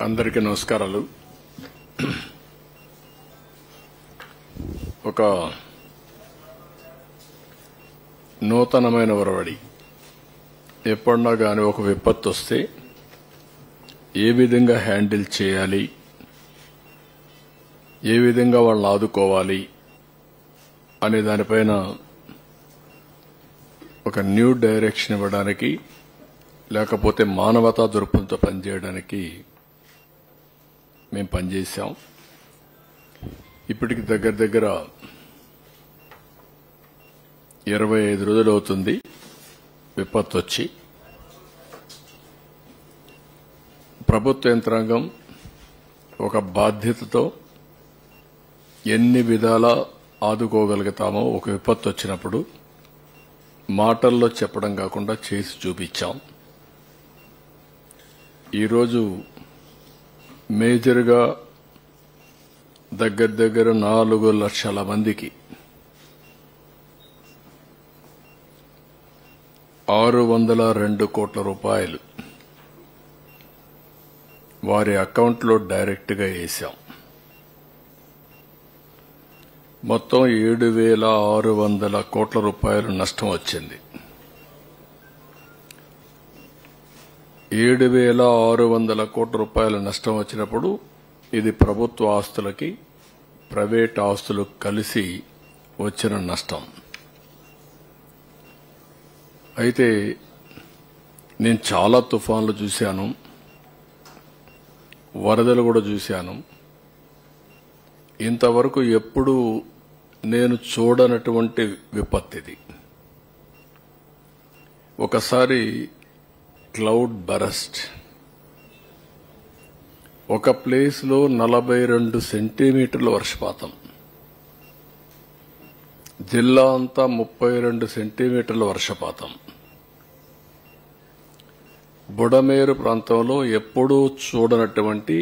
అందరికీ నమస్కారాలు. ఒక నూతనమైన ఒరవడి ఎప్పుడన్నా గాని ఒక విపత్తు వస్తే ఏ విధంగా హ్యాండిల్ చేయాలి, ఏ విధంగా వాళ్ళని ఆదుకోవాలి అనే దానిపైన ఒక న్యూ డైరెక్షన్ ఇవ్వడానికి, లేకపోతే మానవతా దృక్పథంతో పనిచేయడానికి మేము పనిచేశాం. ఇప్పటికి దగ్గర 25 రోజులు అవుతుంది విపత్తు వచ్చి. ప్రభుత్వ యంత్రాంగం ఒక బాధ్యతతో ఎన్ని విధాలా ఆదుకోగలుగుతామో ఒక విపత్తు వచ్చినప్పుడు మాటల్లో చెప్పడం కాకుండా చేసి చూపించాం. ఈరోజు మేజర్గా దగ్గర 4 లక్షల మందికి 602 కోట్ల రూపాయలు వారి అకౌంట్లో డైరెక్ట్గా వేశాం. మొత్తం 7,600 కోట్ల రూపాయలు నష్టం వచ్చింది. 7,600 కోట్ల రూపాయల నష్టం వచ్చినప్పుడు ఇది ప్రభుత్వ ఆస్తులకి ప్రైవేట్ ఆస్తులు కలిసి వచ్చిన నష్టం. అయితే నేను చాలా తుఫాన్లు చూశాను, వరదలు కూడా చూశాను. ఇంతవరకు ఎప్పుడూ నేను చూడనటువంటి విపత్తిది. ఒకసారి క్లౌడ్ బరస్ట్, ఒక ప్లేస్లో 42 సెంటీమీటర్ల వర్షపాతం, జిల్లా అంతా 32 సెంటీమీటర్ల వర్షపాతం. బుడమేరు ప్రాంతంలో ఎప్పుడూ చూడనటువంటి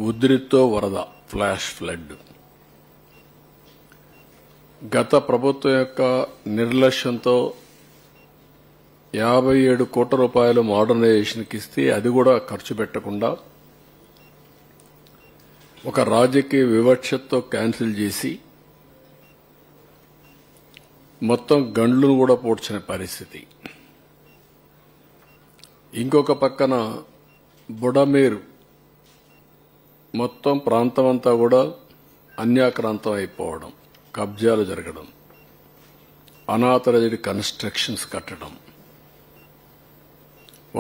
ఉధృతితో వరద, ఫ్లాష్ ఫ్లడ్. గత ప్రభుత్వం యొక్క నిర్లక్ష్యంతో 57 కోట్ల రూపాయలు మోడర్నైజేషన్కి ఇస్తే అది కూడా ఖర్చు పెట్టకుండా ఒక రాజకీయ వివక్షతో క్యాన్సిల్ చేసి మొత్తం గండ్లను కూడా పోడ్చిన పరిస్థితి. ఇంకొక పక్కన బుడమేరు మొత్తం ప్రాంతం అంతా కూడా అన్యాక్రాంతం అయిపోవడం, కబ్జాలు జరగడం, అనాథరైజ్డ్ కన్స్ట్రక్షన్స్ కట్టడం.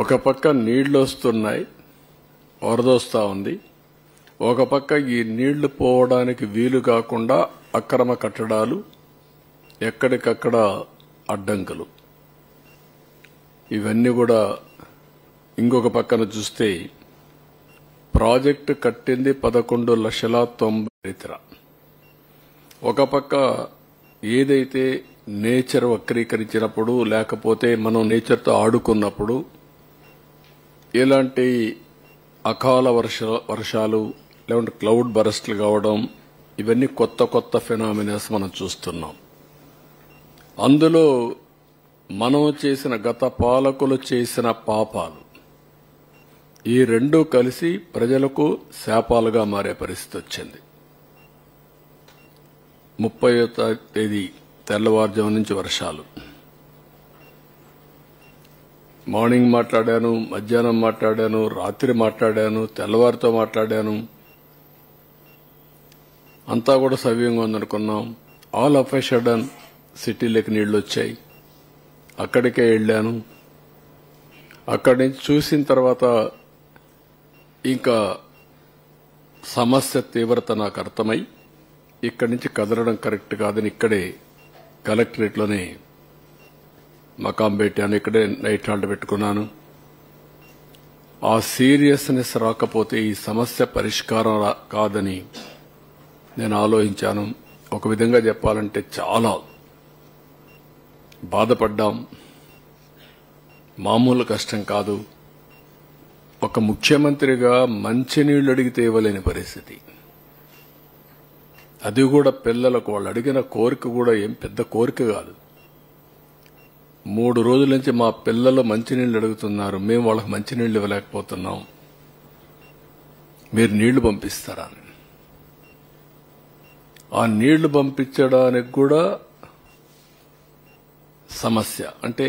ఒక పక్క నీళ్లు వస్తున్నాయి, వరదొస్తా ఉంది. ఒక పక్క ఈ నీళ్లు పోవడానికి వీలు కాకుండా అక్రమ కట్టడాలు, ఎక్కడికక్కడ అడ్డంకులు. ఇవన్నీ కూడా ఇంకొక పక్కన చూస్తే ప్రాజెక్టు కట్టింది 11,90,000. ఒక పక్క ఏదైతే నేచర్ వక్రీకరించినప్పుడు, లేకపోతే మనం నేచర్తో ఆడుకున్నప్పుడు ఇలాంటి అకాల వర్షాలు లేకుంటే క్లౌడ్ బరస్ట్లు కావడం, ఇవన్నీ కొత్త ఫెనామినాస్ మనం చూస్తున్నాం. అందులో మనం చేసిన, గత పాలకులు చేసిన పాపాలు, ఈ రెండూ కలిసి ప్రజలకు శాపాలుగా మారే పరిస్థితి వచ్చింది. 30వ తేదీ తెల్లవారుజాము నుంచి వర్షాలు. మార్నింగ్ మాట్లాడాను, మధ్యాహ్నం మాట్లాడాను, రాత్రి మాట్లాడాను, తెల్లవారితో మాట్లాడాను. అంతా కూడా సవ్యంగా ఉందనుకున్నాం. ఆల్ ఆఫ్ ఎ సడన్ సిటీలోకి నీళ్లు వచ్చాయి. అక్కడికే వెళ్లాను. అక్కడి నుంచి చూసిన తర్వాత ఇంకా సమస్య తీవ్రత నాకు అర్థమై ఇక్కడి నుంచి కదలడం కరెక్ట్ కాదని ఇక్కడే కలెక్టరేట్లోనే మకాం పెట్టాను. ఇక్కడే నైట్ హాల్ట్ పెట్టుకున్నాను. ఆ సీరియస్నెస్ రాకపోతే ఈ సమస్య పరిష్కారం కాదని నేను ఆలోచించాను. ఒక విధంగా చెప్పాలంటే చాలా బాధపడ్డాం. మామూలు కష్టం కాదు. ఒక ముఖ్యమంత్రిగా మంచినీళ్లు అడిగితే ఇవ్వలేని పరిస్థితి. అది కూడా పిల్లలకు వాళ్ళు అడిగిన కోరిక కూడా ఏం పెద్ద కోరిక కాదు. 3 రోజుల నుంచి మా పిల్లలు మంచినీళ్లు అడుగుతున్నారు, మేము వాళ్ళకి మంచినీళ్లు ఇవ్వలేకపోతున్నాం. మీరు నీళ్లు పంపిస్తారా అని. ఆ నీళ్లు పంపించడానికి కూడా సమస్య. అంటే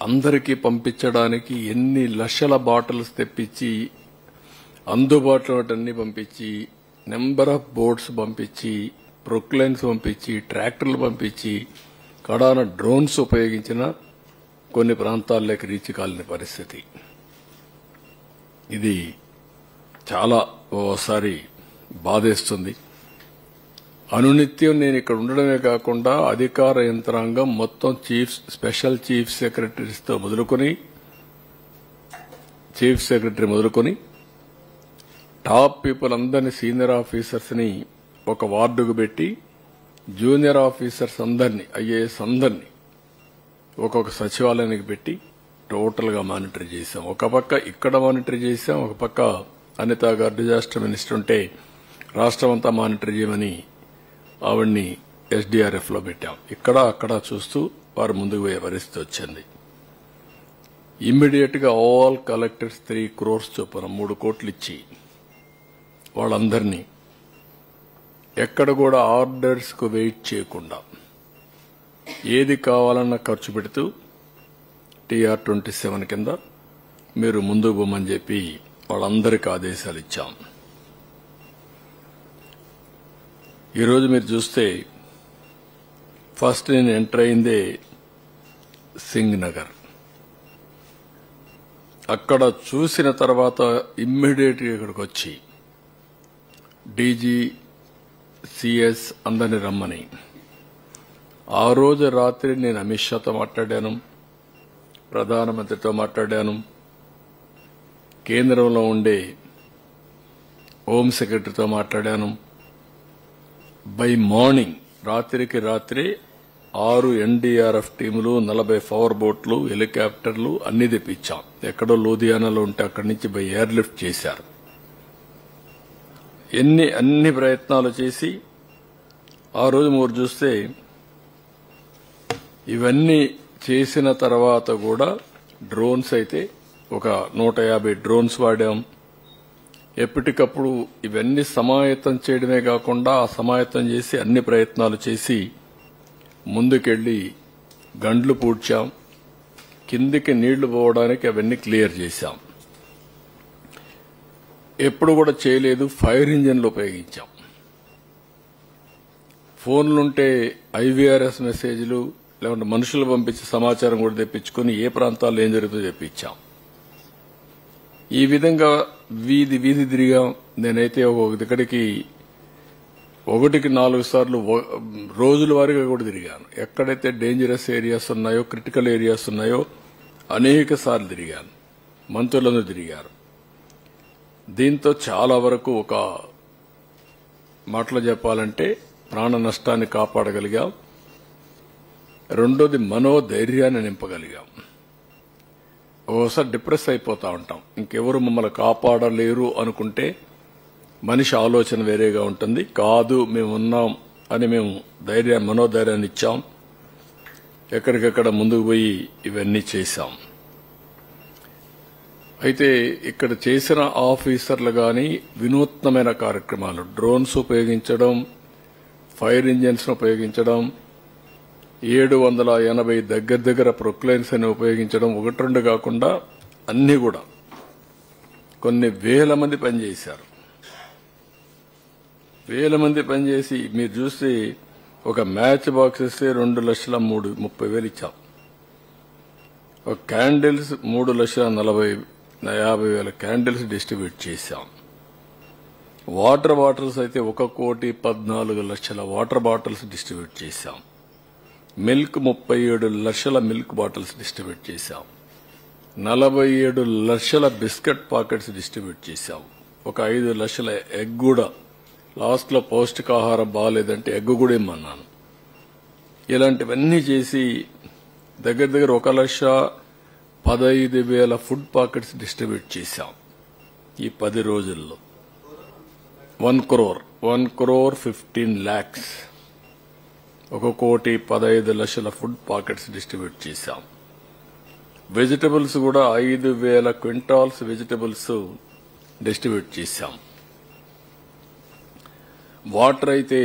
అందరికీ పంపించడానికి ఎన్ని లక్షల బాటిల్స్ తెప్పించి అందుబాటులో అన్ని పంపించి నెంబర్ ఆఫ్ బోట్స్ పంపించి ప్రొక్లైన్స్ పంపించి ట్రాక్టర్లు పంపించి కడాన డ్రోన్స్ ఉపయోగించిన కొన్ని ప్రాంతాల్లోకి రీచ్ కాలని పరిస్థితి. ఇది చాలా ఓసారి బాధేస్తుంది. అనునిత్యం నేను ఇక్కడ ఉండడమే కాకుండా అధికార యంత్రాంగం మొత్తం స్పెషల్ చీఫ్ సెక్రటరీస్తో మొదలుకొని చీఫ్ సెక్రటరీ మొదలుకొని టాప్ పీపుల్ అందరినీ సీనియర్ ఆఫీసర్స్ ని ఒక వార్డుకు పెట్టి జూనియర్ ఆఫీసర్స్ అందరినీ ఐఏఎస్ అందరినీ ఒక్కొక్క సచివాలయానికి పెట్టి టోటల్ గా మానిటర్ చేశాం. ఒక పక్క ఇక్కడ మానిటర్ చేశాం, ఒక పక్క అనిత గారు డిజాస్టర్ మినిస్టర్ ఉంటే రాష్ట్రం అంతా మానిటర్ చేయమని ఆవిడ్ని ఎస్డీఆర్ఎఫ్ లో పెట్టాం. ఇక్కడ అక్కడ చూస్తూ వారు ముందుకు పోయే పరిస్థితి వచ్చింది. ఇమ్మీడియట్ గా ఆల్ కలెక్టర్స్ 3 crores చొప్పున 3 కోట్లు ఇచ్చి వాళ్ళందరినీ ఎక్కడ కూడా ఆర్డర్స్ కు వెయిట్ చేయకుండా ఏది కావాలన్నా ఖర్చు పెడుతూ TR-27 కింద మీరు ముందుకు పోమని చెప్పి వాళ్ళందరికీ ఆదేశాలు ఇచ్చాం. ఈరోజు మీరు చూస్తే ఫస్ట్ నేను ఎంటర్ అయిందే సింగ్ నగర్. అక్కడ చూసిన తర్వాత ఇమ్మీడియట్ గా ఇక్కడికి వచ్చి డీజీ సిఎస్ అందరిని రమ్మని ఆ రోజు రాత్రి నేను అమిత్ షాతో మాట్లాడాను, ప్రధానమంత్రితో మాట్లాడాను, కేంద్రంలో ఉండే హోం సెక్రటరీతో మాట్లాడాను. బై మార్నింగ్ రాత్రికి రాత్రి 6 ఎన్డీఆర్ఎఫ్ టీములు, 40 పవర్ బోట్లు, హెలికాప్టర్లు అన్ని తెప్పించాం. ఎక్కడో లూధియానాలో ఉంటే అక్కడి నుంచి బై ఎయిర్ లిఫ్ట్ చేశారు. అన్ని ప్రయత్నాలు చేసి ఆ రోజు మీరు చూస్తే ఇవన్నీ చేసిన తర్వాత కూడా డ్రోన్స్ అయితే ఒక 150 డ్రోన్స్ వాడాం. ఎప్పటికప్పుడు ఇవన్నీ సమాయత్తం చేయడమే కాకుండా ఆ సమాయత్తం చేసి అన్ని ప్రయత్నాలు చేసి ముందుకెళ్లి గండ్లు పూడ్చాం. కిందికి నీళ్లు పోవడానికి అవన్నీ క్లియర్ చేశాం. ఎప్పుడు కూడా చేయలేదు ఫైర్ ఇంజిన్లు ఉపయోగించాం. ఫోన్లుంటే ఐవీఆర్ఎస్ మెసేజ్లు లేకుంటే మనుషులు పంపించే సమాచారం కూడా తెప్పించుకుని ఏ ప్రాంతాల్లో ఏం జరుగుతుందో తెప్పించాం. ఈ విధంగా వీధి తిరిగాం. నేనైతే ఒకటికి 4 సార్లు రోజుల వారీగా కూడా తిరిగాను. ఎక్కడైతే డేంజరస్ ఏరియాస్ ఉన్నాయో, క్రిటికల్ ఏరియాస్ ఉన్నాయో అనేక సార్లు తిరిగాను. మంత్రులందరూ తిరిగారు. దీంతో చాలా వరకు ఒక మాటలో చెప్పాలంటే ప్రాణ నష్టాన్ని కాపాడగలిగాం. రెండోది మనోధైర్యాన్ని నింపగలిగాం. ఓసారి డిప్రెస్ అయిపోతా ఉంటాం. ఇంకెవరు మమ్మల్ని కాపాడలేరు అనుకుంటే మనిషి ఆలోచన వేరేగా ఉంటుంది. కాదు మేమున్నాం అని మేము మనోధైర్యాన్ని ఇచ్చాం. ఎక్కడికక్కడ ముందుకు పోయి ఇవన్నీ చేశాం. అయితే ఇక్కడ చేసిన ఆఫీసర్లు గాని వినూత్నమైన కార్యక్రమాలు, డ్రోన్స్ ఉపయోగించడం, ఫైర్ ఇంజిన్స్ ఉపయోగించడం, 780 దగ్గర ప్రొక్లైన్స్ అని ఉపయోగించడం, 1-2 కాకుండా అన్ని కూడా కొన్ని వేల మంది పనిచేశారు. వేల మంది పనిచేసి మీరు చూస్తే ఒక మ్యాచ్ బాక్స్ ఇస్తే 2,30,000 ఇచ్చాం. ఒక క్యాండిల్స్ 3,50,000 క్యాండిల్స్ డిస్ట్రిబ్యూట్ చేశాం. వాటర్ బాటిల్స్ అయితే 1,14,00,000 వాటర్ బాటిల్స్ డిస్ట్రిబ్యూట్ చేశాం. మిల్క్ 37 లక్షల మిల్క్ బాటిల్స్ డిస్ట్రిబ్యూట్ చేశాం. 47 లక్షల బిస్కెట్ పాకెట్స్ డిస్ట్రిబ్యూట్ చేశాం. ఒక 5 లక్షల ఎగ్ కూడా లాస్ట్ లో పౌష్టికాహారం బాగాలేదంటే ఎగ్ కూడా ఇమ్మన్నాను. ఇలాంటివన్నీ చేసి దగ్గర 1,15,000 ఫుడ్ పాకెట్స్ డిస్ట్రిబ్యూట్ చేశాం ఈ 10 రోజుల్లో. 1,15 lakhs 1,15,00,000 ఫుడ్ పాకెట్స్ డిస్ట్రిబ్యూట్ చేశాం. వెజిటబుల్స్ కూడా 5,000 క్వింటాల్స్ వెజిటబుల్స్ డిస్ట్రిబ్యూట్ చేశాం. వాటర్ అయితే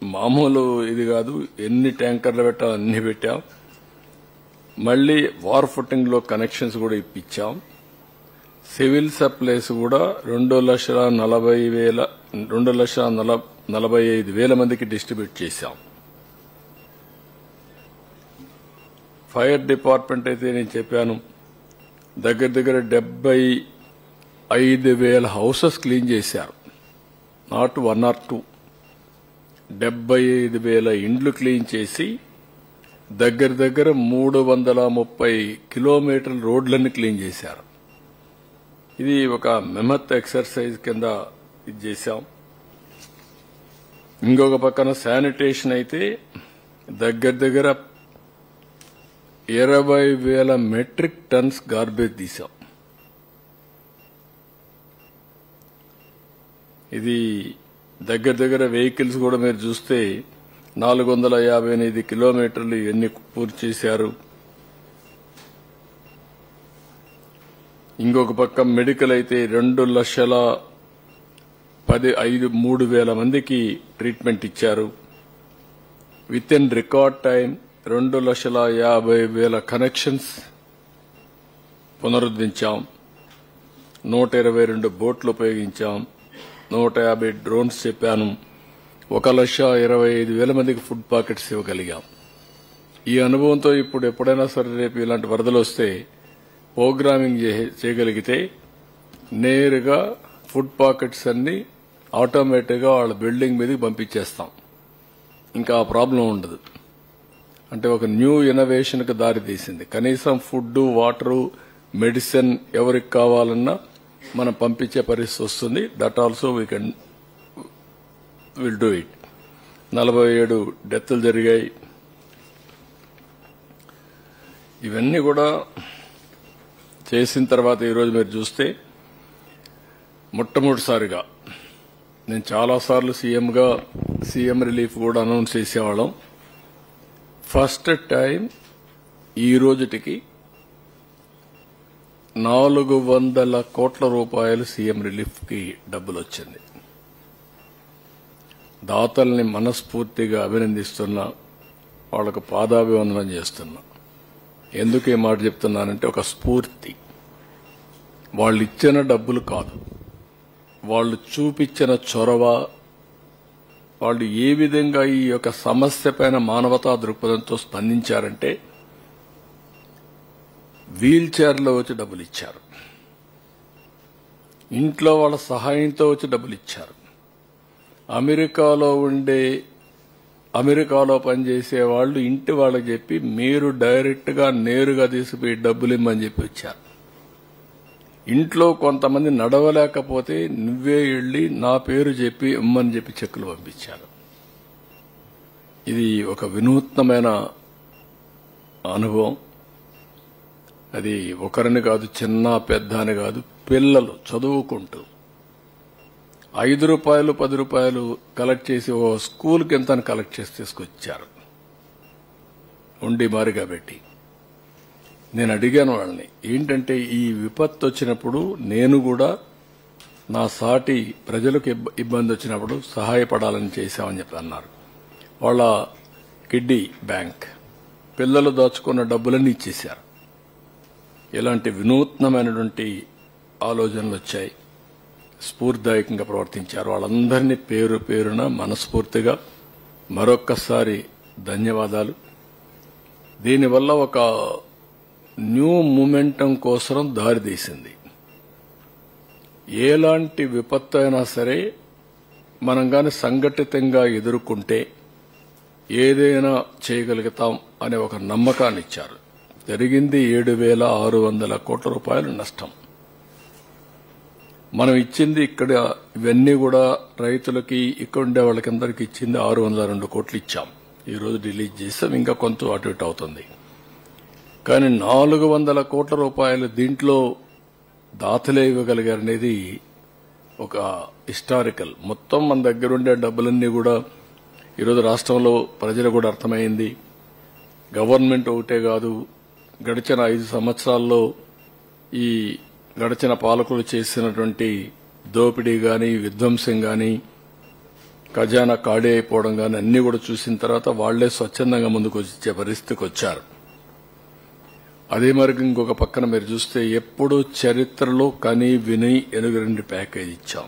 మామూలు ఇది కాదు, ఎన్ని ట్యాంకర్లు పెట్టాం అన్ని పెట్టాం. మళ్లీ వార్ ఫుటింగ్ లో కనెక్షన్స్ కూడా ఇప్పించాం. సివిల్ సప్లైస్ కూడా 2,45,000 మందికి డిస్ట్రిబ్యూట్ చేశాం. ఫైర్ డిపార్ట్మెంట్ అయితే నేను చెప్పాను, దగ్గర 75,000 హౌసెస్ క్లీన్ చేశారు. నాట్ 1 or 2, 75,000 ఇండ్లు క్లీన్ చేసి దగ్గర 330 కిలోమీటర్ల రోడ్లన్నీ క్లీన్ చేశారు. ఇది ఒక మెహత్ ఎక్సర్సైజ్ కింద ఇది చేశాం. ఇంకొక పక్కన శానిటేషన్ అయితే దగ్గర 20,000 మెట్రిక్ టన్స్ గార్బేజ్ తీశాం. ఇది దగ్గర వెహికల్స్ కూడా మీరు చూస్తే 458 కిలోమీటర్లు ఎన్ని పూర్తి చేశారు. ఇంకొక పక్క మెడికల్ అయితే 2,03,000 మందికి ట్రీట్మెంట్ ఇచ్చారు. Within record time 2,50,000 connections పునరుద్ధరించాం. 122 బోట్లు ఉపయోగించాం. 150 డ్రోన్స్ చెప్పాను. 1,25,000 మందికి ఫుడ్ పాకెట్స్ ఇవ్వగలిగాం. ఈ అనుభవంతో ఇప్పుడు ఎప్పుడైనా సరే రేపు ఇలాంటి వరదలు వస్తే ప్రోగ్రామింగ్ చేయగలిగితే నేరుగా ఫుడ్ పాకెట్స్ అన్ని ఆటోమేటిక్ గా వాళ్ళ బిల్డింగ్ మీదకి పంపించేస్తాం. ఇంకా ఆ ప్రాబ్లం ఉండదు. అంటే ఒక న్యూ ఇన్నోవేషన్ కు దారి తీసింది. కనీసం ఫుడ్, వాటర్, మెడిసిన్ ఎవరికి కావాలన్నా మనం పంపించే పరిస్థితి వస్తుంది. That also will do it. 47 డెత్లు జరిగాయి. ఇవన్నీ కూడా చేసిన తర్వాత ఈరోజు మీరు చూస్తే మొట్టమొదటిసారిగా నేను చాలాసార్లు సీఎం రిలీఫ్ కూడా అనౌన్స్ చేసేవాళ్ళం. ఫస్ట్ టైం ఈ రోజుటికి 400 కోట్ల రూపాయలు సీఎం రిలీఫ్ కి డబ్బులు వచ్చింది. దాతల్ని మనస్ఫూర్తిగా అభినందిస్తున్నా, వాళ్లకు పాదాభివందనం చేస్తున్నా. ఎందుకు ఈ మాట చెప్తున్నానంటే ఒక స్ఫూర్తి. వాళ్ళు ఇచ్చిన డబ్బులు కాదు, వాళ్ళు చూపించిన చొరవ, వాళ్ళు ఏ విధంగా ఈ యొక్క సమస్య పైన మానవతా దృక్పథంతో స్పందించారంటే వీల్ చైర్లో వచ్చి డబ్బులు ఇచ్చారు, ఇంట్లో వాళ్ళ సహాయంతో వచ్చి డబ్బులు ఇచ్చారు. అమెరికాలో పనిచేసే వాళ్ళు ఇంటి వాళ్ళకి చెప్పి మీరు డైరెక్ట్ గా నేరుగా తీసుకుపోయి డబ్బులు ఇమ్మని చెప్పి వచ్చారు. ఇంట్లో కొంతమంది నడవలేకపోతే నువ్వే వెళ్లి నా పేరు చెప్పి ఇమ్మని చెప్పి చెక్కులు పంపించారు. ఇది ఒక వినూత్నమైన అనుభవం. అది ఒకరిని కాదు, చిన్న పెద్ద అని కాదు, పిల్లలు చదువుకుంటూ 5 రూపాయలు 10 రూపాయలు కలెక్ట్ చేసి ఓ స్కూల్కి ఎంత కలెక్ట్ చేసి తీసుకొచ్చారు ఉండి మారిగా పెట్టి. నేను అడిగాను వాళ్ళని, ఏంటంటే ఈ విపత్తు వచ్చినప్పుడు నేను కూడా నా సాటి ప్రజలకు ఇబ్బంది వచ్చినప్పుడు సహాయపడాలని చేశామని చెప్పి అన్నారు. వాళ్ళ కిడ్డీ బ్యాంక్ పిల్లలు దాచుకున్న డబ్బులన్నీ ఇచ్చేశారు. ఇలాంటి వినూత్నమైనటువంటి ఆలోచనలు వచ్చాయి. స్ఫూర్తిదాయకంగా ప్రవర్తించారు. వాళ్ళందరినీ పేరు పేరున మనస్ఫూర్తిగా మరొక్కసారి ధన్యవాదాలు. దీనివల్ల ఒక న్యూ మూమెంటం కోసం దారితీసింది. ఎలాంటి విపత్తు అయినా సరే మనం గాని సంఘటితంగా ఎదుర్కొంటే ఏదైనా చేయగలుగుతాం అనే ఒక నమ్మకాన్ని ఇచ్చారు. జరిగింది 7,600 కోట్ల రూపాయలు నష్టం. మనం ఇచ్చింది ఇక్కడ ఇవన్నీ కూడా రైతులకి, ఇక్కడ ఉండే వాళ్ళకందరికీ ఇచ్చింది 602 కోట్లు ఇచ్చాం. ఈ రోజు రిలీజ్ చేస్తాం, ఇంకా కొంత అటు ఇటు అవుతుంది. కానీ 400 కోట్ల రూపాయలు దీంట్లో దాతలే ఇవ్వగలిగారనేది ఒక హిస్టారికల్. మొత్తం మన దగ్గర ఉండే డబ్బులన్నీ కూడా ఈరోజు రాష్ట్రంలో ప్రజలు కూడా అర్థమైంది. గవర్నమెంట్ ఒకటే కాదు, గడిచిన 5 సంవత్సరాల్లో ఈ గడిచిన పాలకులు చేసినటువంటి దోపిడీ గాని, విధ్వంసం గాని, ఖజానా ఖాళీ అయిపోవడం కానీ అన్ని కూడా చూసిన తర్వాత వాళ్లే స్వచ్ఛందంగా ముందుకు వచ్చే పరిస్థితికి వచ్చారు. అదే మరి ఇంకొక పక్కన మీరు చూస్తే ఎప్పుడు చరిత్రలో కని విని ఎనుగరండి ప్యాకేజ్ ఇచ్చాం.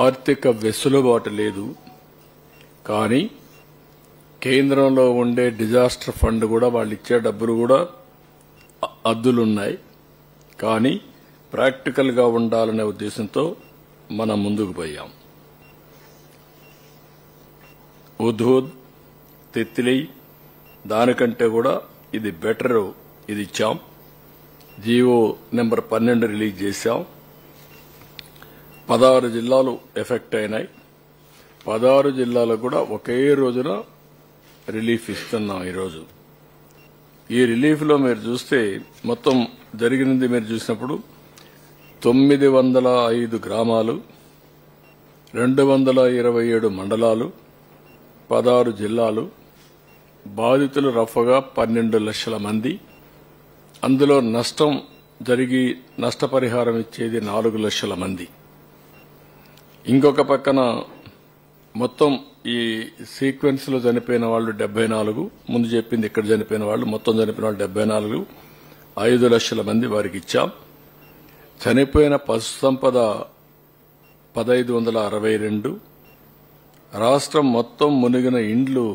ఆర్థిక వెసులుబాటు లేదు, కానీ కేంద్రంలో ఉండే డిజాస్టర్ ఫండ్ కూడా వాళ్ళు ఇచ్చే డబ్బులు కూడా అద్దులున్నాయి. కానీ ప్రాక్టికల్ గా ఉండాలనే ఉద్దేశంతో మనం ముందుకు పోయాం. హుద్హుద్, తిత్లీ దానికంటే కూడా ఇది బెటర్, ఇది ఇచ్చాం. జీవో నెంబర్ 12 రిలీజ్ చేశాం. 16 జిల్లాలు ఎఫెక్ట్ అయినాయి. 16 జిల్లాలకు కూడా ఒకే రోజున రిలీఫ్ ఇస్తున్నాం. ఈరోజు ఈ రిలీఫ్ లో మీరు చూస్తే మొత్తం జరిగినది మీరు చూసినప్పుడు 905 గ్రామాలు, 227 మండలాలు, 16 జిల్లాలు, బాధితులు రఫ్గా 12 లక్షల మంది. అందులో నష్టం జరిగి నష్టపరిహారం ఇచ్చేది 4 లక్షల మంది. ఇంకొక పక్కన మొత్తం ఈ సీక్వెన్స్ లో చనిపోయిన వాళ్ళు 74, ముందు చెప్పింది ఇక్కడ చనిపోయిన వాళ్ళు మొత్తం చనిపోయిన వాళ్ళు 74, 5 లక్షల మంది వారికి ఇచ్చాం. చనిపోయిన పశు సంపద 1562. రాష్ట్రం మొత్తం మునిగిన ఇండ్లు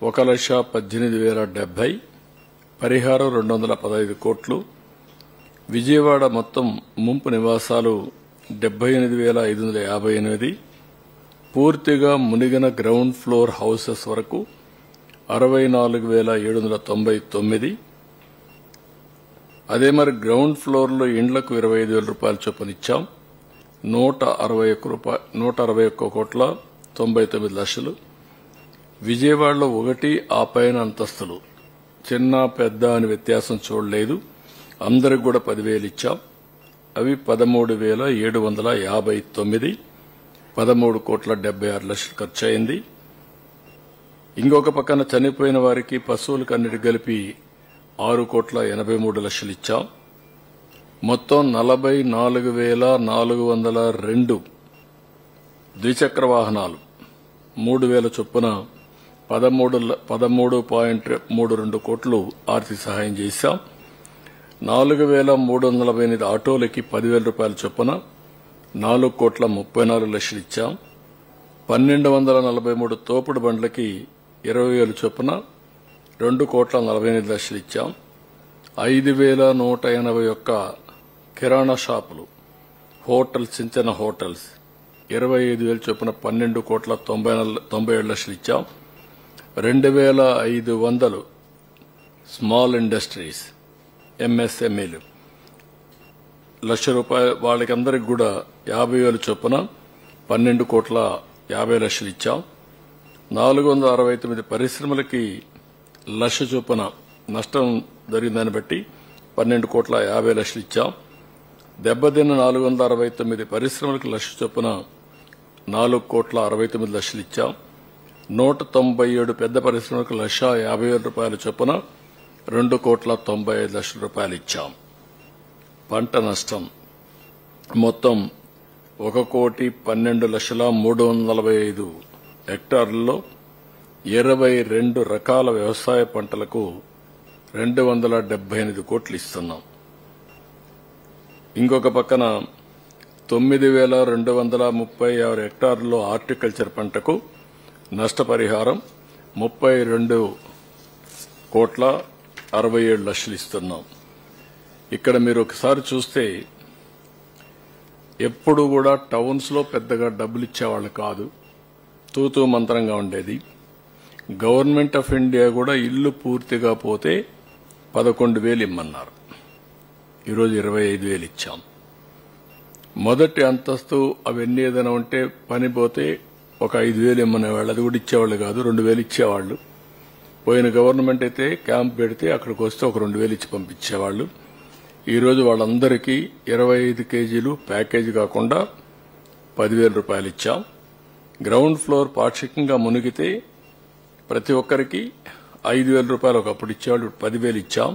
1,18,070. పరిహారం 215 కోట్లు. విజయవాడ మొత్తం ముంపు నివాసాలు 78,558. పూర్తిగా మునిగిన గ్రౌండ్ ఫ్లోర్ హౌసెస్ వరకు 64,799. అదే మరి గ్రౌండ్ ఫ్లోర్ లో ఇండ్లకు 25,000 రూపాయల చొప్పున ఇచ్చాం. 161 కోట్ల 99 లక్షలు. విజయవాడలో 1 ఆ పైన అంతస్తులు చిన్న పెద్ద అని వ్యత్యాసం చూడలేదు. అందరికి కూడా 10,000 ఇచ్చాం. అవి 13,759. 13 కోట్ల 76 లక్షలు ఖర్చు అయింది. ఇంకొక పక్కన చనిపోయిన వారికి పశువులకు అన్నిటి కలిపి 6 కోట్ల 83 లక్షలు ఇచ్చాం. మొత్తం 44,402 ద్విచక్ర వాహనాలు 3,000 చొప్పున 13.32 కోట్లు ఆర్థిక సహాయం చేశాం. 4,348 ఆటోలకి 10,000 రూపాయల చొప్పున 4 కోట్ల 34 లక్షలు ఇచ్చాం. 1,243 తోపుడు బండ్లకి 20,000 చొప్పున 2 కోట్ల 48 లక్షలు ఇచ్చాం. 5,181 కిరాణా షాపులు, హోటల్స్, చిన్న హోటల్స్ 25,000 చొప్పున 12 కోట్ల 97 లక్షలు ఇచ్చాం. 2,500 స్మాల్ ఇండస్ట్రీస్, ఎంఎస్ఎంఈలు ₹1,00,000 వాళ్ళకి అందరికి కూడా 50,000 చొప్పున 12 కోట్ల 50 లక్షలు ఇచ్చాం. 469 పరిశ్రమలకి 1,00,000 చొప్పున నష్టం జరిగిందని బట్టి 12 కోట్ల 50 లక్షలు ఇచ్చాం. దెబ్బతిన్న 469 పరిశ్రమలకు 1,00,000 చొప్పున 4 కోట్ల 69 లక్షలు ఇచ్చాం. 197 పెద్ద పరిశ్రమలకు 1,50,000 రూపాయల చొప్పున 2 కోట్ల 95 లక్షల రూపాయలు ఇచ్చాం. పంట నష్టం మొత్తం 1,12,345 హెక్టార్లలో 22 రకాల వ్యవసాయ పంటలకు 278 కోట్లు ఇస్తున్నాం. ఇంకొక పక్కన 9,236 హెక్టార్లలో హార్టికల్చర్ పంటకు నష్టపరిహారం 32 కోట్ల 67 లక్షలు ఇస్తున్నాం. ఇక్కడ మీరు ఒకసారి చూస్తే ఎప్పుడు కూడా టౌన్స్ లో పెద్దగా డబ్బులు ఇచ్చేవాళ్ళు కాదు, తూతూ మంత్రంగా ఉండేది. గవర్నమెంట్ ఆఫ్ ఇండియా కూడా ఇల్లు పూర్తిగా పోతే 11,000 ఇమ్మన్నారు. ఈరోజు 25,000 ఇచ్చాం. మొదటి అంతస్తు అవన్నీ ఏదైనా ఉంటే పని పోతే ఒక 5,000 ఇమ్మనేవాళ్ళు, అది కూడా ఇచ్చేవాళ్ళు కాదు, 2,000 ఇచ్చేవాళ్ళు. పోయిన గవర్నమెంట్ అయితే క్యాంప్ పెడితే అక్కడికి వస్తే ఒక 2,000 ఇచ్చి పంపించేవాళ్ళు. ఈరోజు వాళ్ళందరికీ 25 కేజీలు ప్యాకేజీ కాకుండా 10,000 రూపాయలు ఇచ్చాం. గ్రౌండ్ ఫ్లోర్ పాక్షికంగా మునిగితే ప్రతి ఒక్కరికి 5,000 రూపాయలు ఒకప్పుడు ఇచ్చేవాళ్ళు, 10,000 ఇచ్చాం.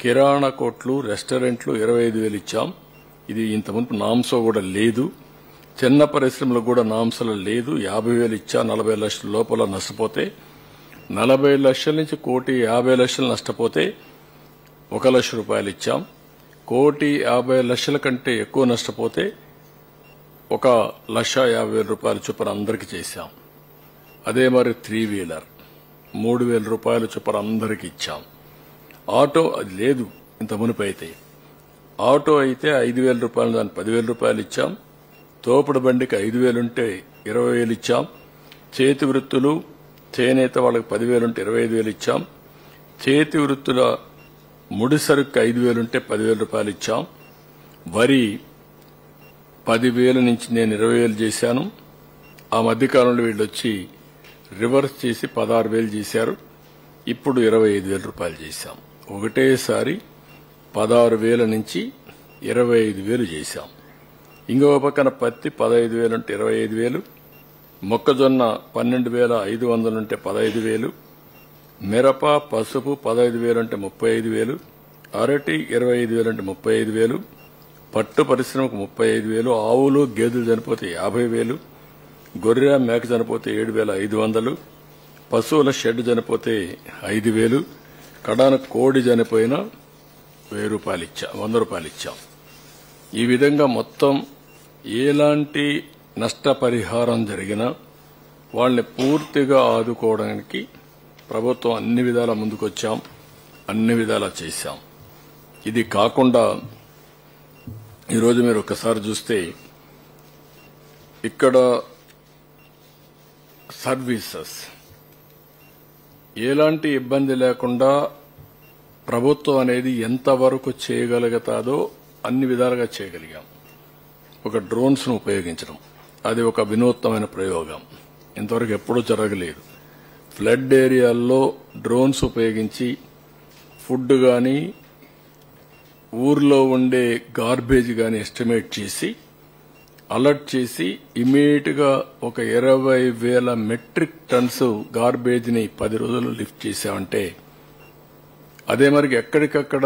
కిరాణా కొట్లు, రెస్టారెంట్లు 25,000 ఇచ్చాం. ఇది ఇంతకుముందు నామ్సో కూడా లేదు. చిన్న పరిశ్రమలకు కూడా నాంసలు లేదు. 50,000 ఇచ్చా 40 లక్షల లోపల నష్టపోతే, 40 లక్షల నుంచి 1,50,00,000 నష్టపోతే 1 లక్ష రూపాయలు ఇచ్చాం. 1,50,00,000 కంటే ఎక్కువ నష్టపోతే 1,50,000 రూపాయల చొప్పున అందరికీ చేశాం. అదే మరి 3 వీలర్ 3,000 రూపాయల చొప్పున అందరికీ ఇచ్చాం. ఆటో అది లేదు ఇంత మునుపు అయితే. ఆటో అయితే 5,000 రూపాయలు దాన్ని 10,000 రూపాయలు ఇచ్చాం. తోపుడు బండికి 5,000 ఉంటే 20,000 ఇచ్చాం. చేతి వృత్తులు చేనేత వాళ్ళకి 10,000 ఉంటే 25,000 ఇచ్చాం. చేతి వృత్తుల ముడి సరుకు 5,000 ఉంటే 10,000 రూపాయలు ఇచ్చాం. వరి 10,000 నుంచి నేను 20,000 చేశాను. ఆ మధ్యకాలంలో వీళ్ళు వచ్చి రివర్స్ చేసి 16,000 చేశారు. ఇప్పుడు 25,000 రూపాయలు చేశాం. ఒకటేసారి 16,000 నుంచి 25,000 చేశాం. ఇంకో పక్కన పత్తి 15,000 ఉంటే 25,000, మొక్కజొన్న 12,500 ఉంటే 15,000, మిరప పసుపు 15,000 అంటే 35,000, అరటి 25,000 అంటే 35,000, పట్టు పరిశ్రమకు 35,000, ఆవులు గేదెలు చనిపోతే 50,000, గొర్రె మేక చనిపోతే 7,500, పశువుల షెడ్ చనిపోతే 5,000, కడాన కోడి చనిపోయినా 1,000 రూపాయలు ఇచ్చాం, 100 రూపాయలు ఇచ్చాం. ఈ విధంగా మొత్తం ఎలాంటి నష్టపరిహారం జరిగినా వాళ్ళని పూర్తిగా ఆదుకోవడానికి ప్రభుత్వం అన్ని విధాలా ముందుకొచ్చాం, అన్ని విధాలా చేశాం. ఇది కాకుండా ఈరోజు మీరు ఒక్కసారి చూస్తే ఇక్కడ సర్వీసెస్ ఎలాంటి ఇబ్బంది లేకుండా ప్రభుత్వం అనేది ఎంతవరకు చేయగలుగుతాదో అన్ని విధాలుగా చేయగలిగాం. ఒక డ్రోన్స్ ను ఉపయోగించడం అది ఒక వినూత్నమైన ప్రయోగం. ఇంతవరకు ఎప్పుడూ జరగలేదు. ఫ్లడ్ ఏరియాల్లో డ్రోన్స్ ఉపయోగించి ఫుడ్ గాని ఊర్లో ఉండే గార్బేజ్ గాని ఎస్టిమేట్ చేసి అలర్ట్ చేసి ఇమీడియట్ గా ఒక 20,000 మెట్రిక్ టన్స్ గార్బేజ్ ని 10 రోజుల్లో లిఫ్ట్ చేశామంటే, అదే మరి ఎక్కడికక్కడ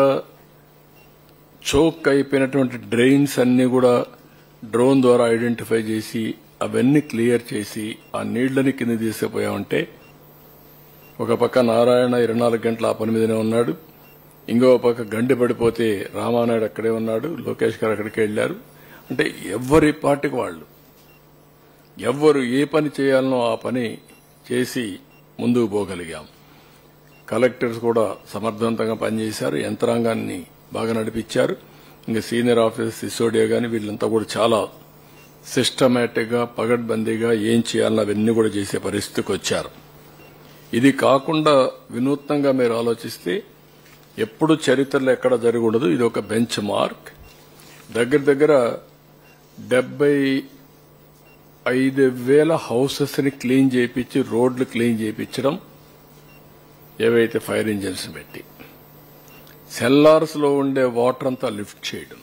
చోక్ అయిపోయినటువంటి డ్రైన్స్ అన్ని కూడా డ్రోన్ ద్వారా ఐడెంటిఫై చేసి అవన్నీ క్లియర్ చేసి ఆ నీళ్లని కింద తీసుకుపోయామంటే, ఒక పక్క నారాయణ 24 గంటల ఆ పని మీదనే ఉన్నాడు, ఇంకో పక్క గండి పడిపోతే రామానాయుడు అక్కడే ఉన్నాడు, లోకేష్ గారు అక్కడికి వెళ్లారు. అంటే ఎవరి పార్టీకి వాళ్ళు ఎవ్వరు ఏ పని చేయాలనో ఆ పని చేసి ముందుకు పోగలిగాం. కలెక్టర్స్ కూడా సమర్థవంతంగా పనిచేశారు, యంత్రాంగాన్ని బాగా నడిపించారు. ఇంకా సీనియర్ ఆఫీసర్స్ సిసోడియా గాని వీళ్ళంతా కూడా చాలా సిస్టమేటిక్ గా పగడ్బందీగా ఏం చేయాలన్న అవన్నీ కూడా చేసే పరిస్థితికి వచ్చారు. ఇది కాకుండా వినూత్నంగా మీరు ఆలోచిస్తే ఎప్పుడు చరిత్రలో ఎక్కడ జరగకూడదు. ఇది ఒక బెంచ్ మార్క్. దగ్గర దగ్గర 75,000 హౌసెస్ ని క్లీన్ చేయించి రోడ్లు క్లీన్ చేయించడం, ఏవైతే ఫైర్ ఇంజిన్స్ పెట్టి సెల్లార్స్ లో ఉండే వాటర్ అంతా లిఫ్ట్ చేయడం,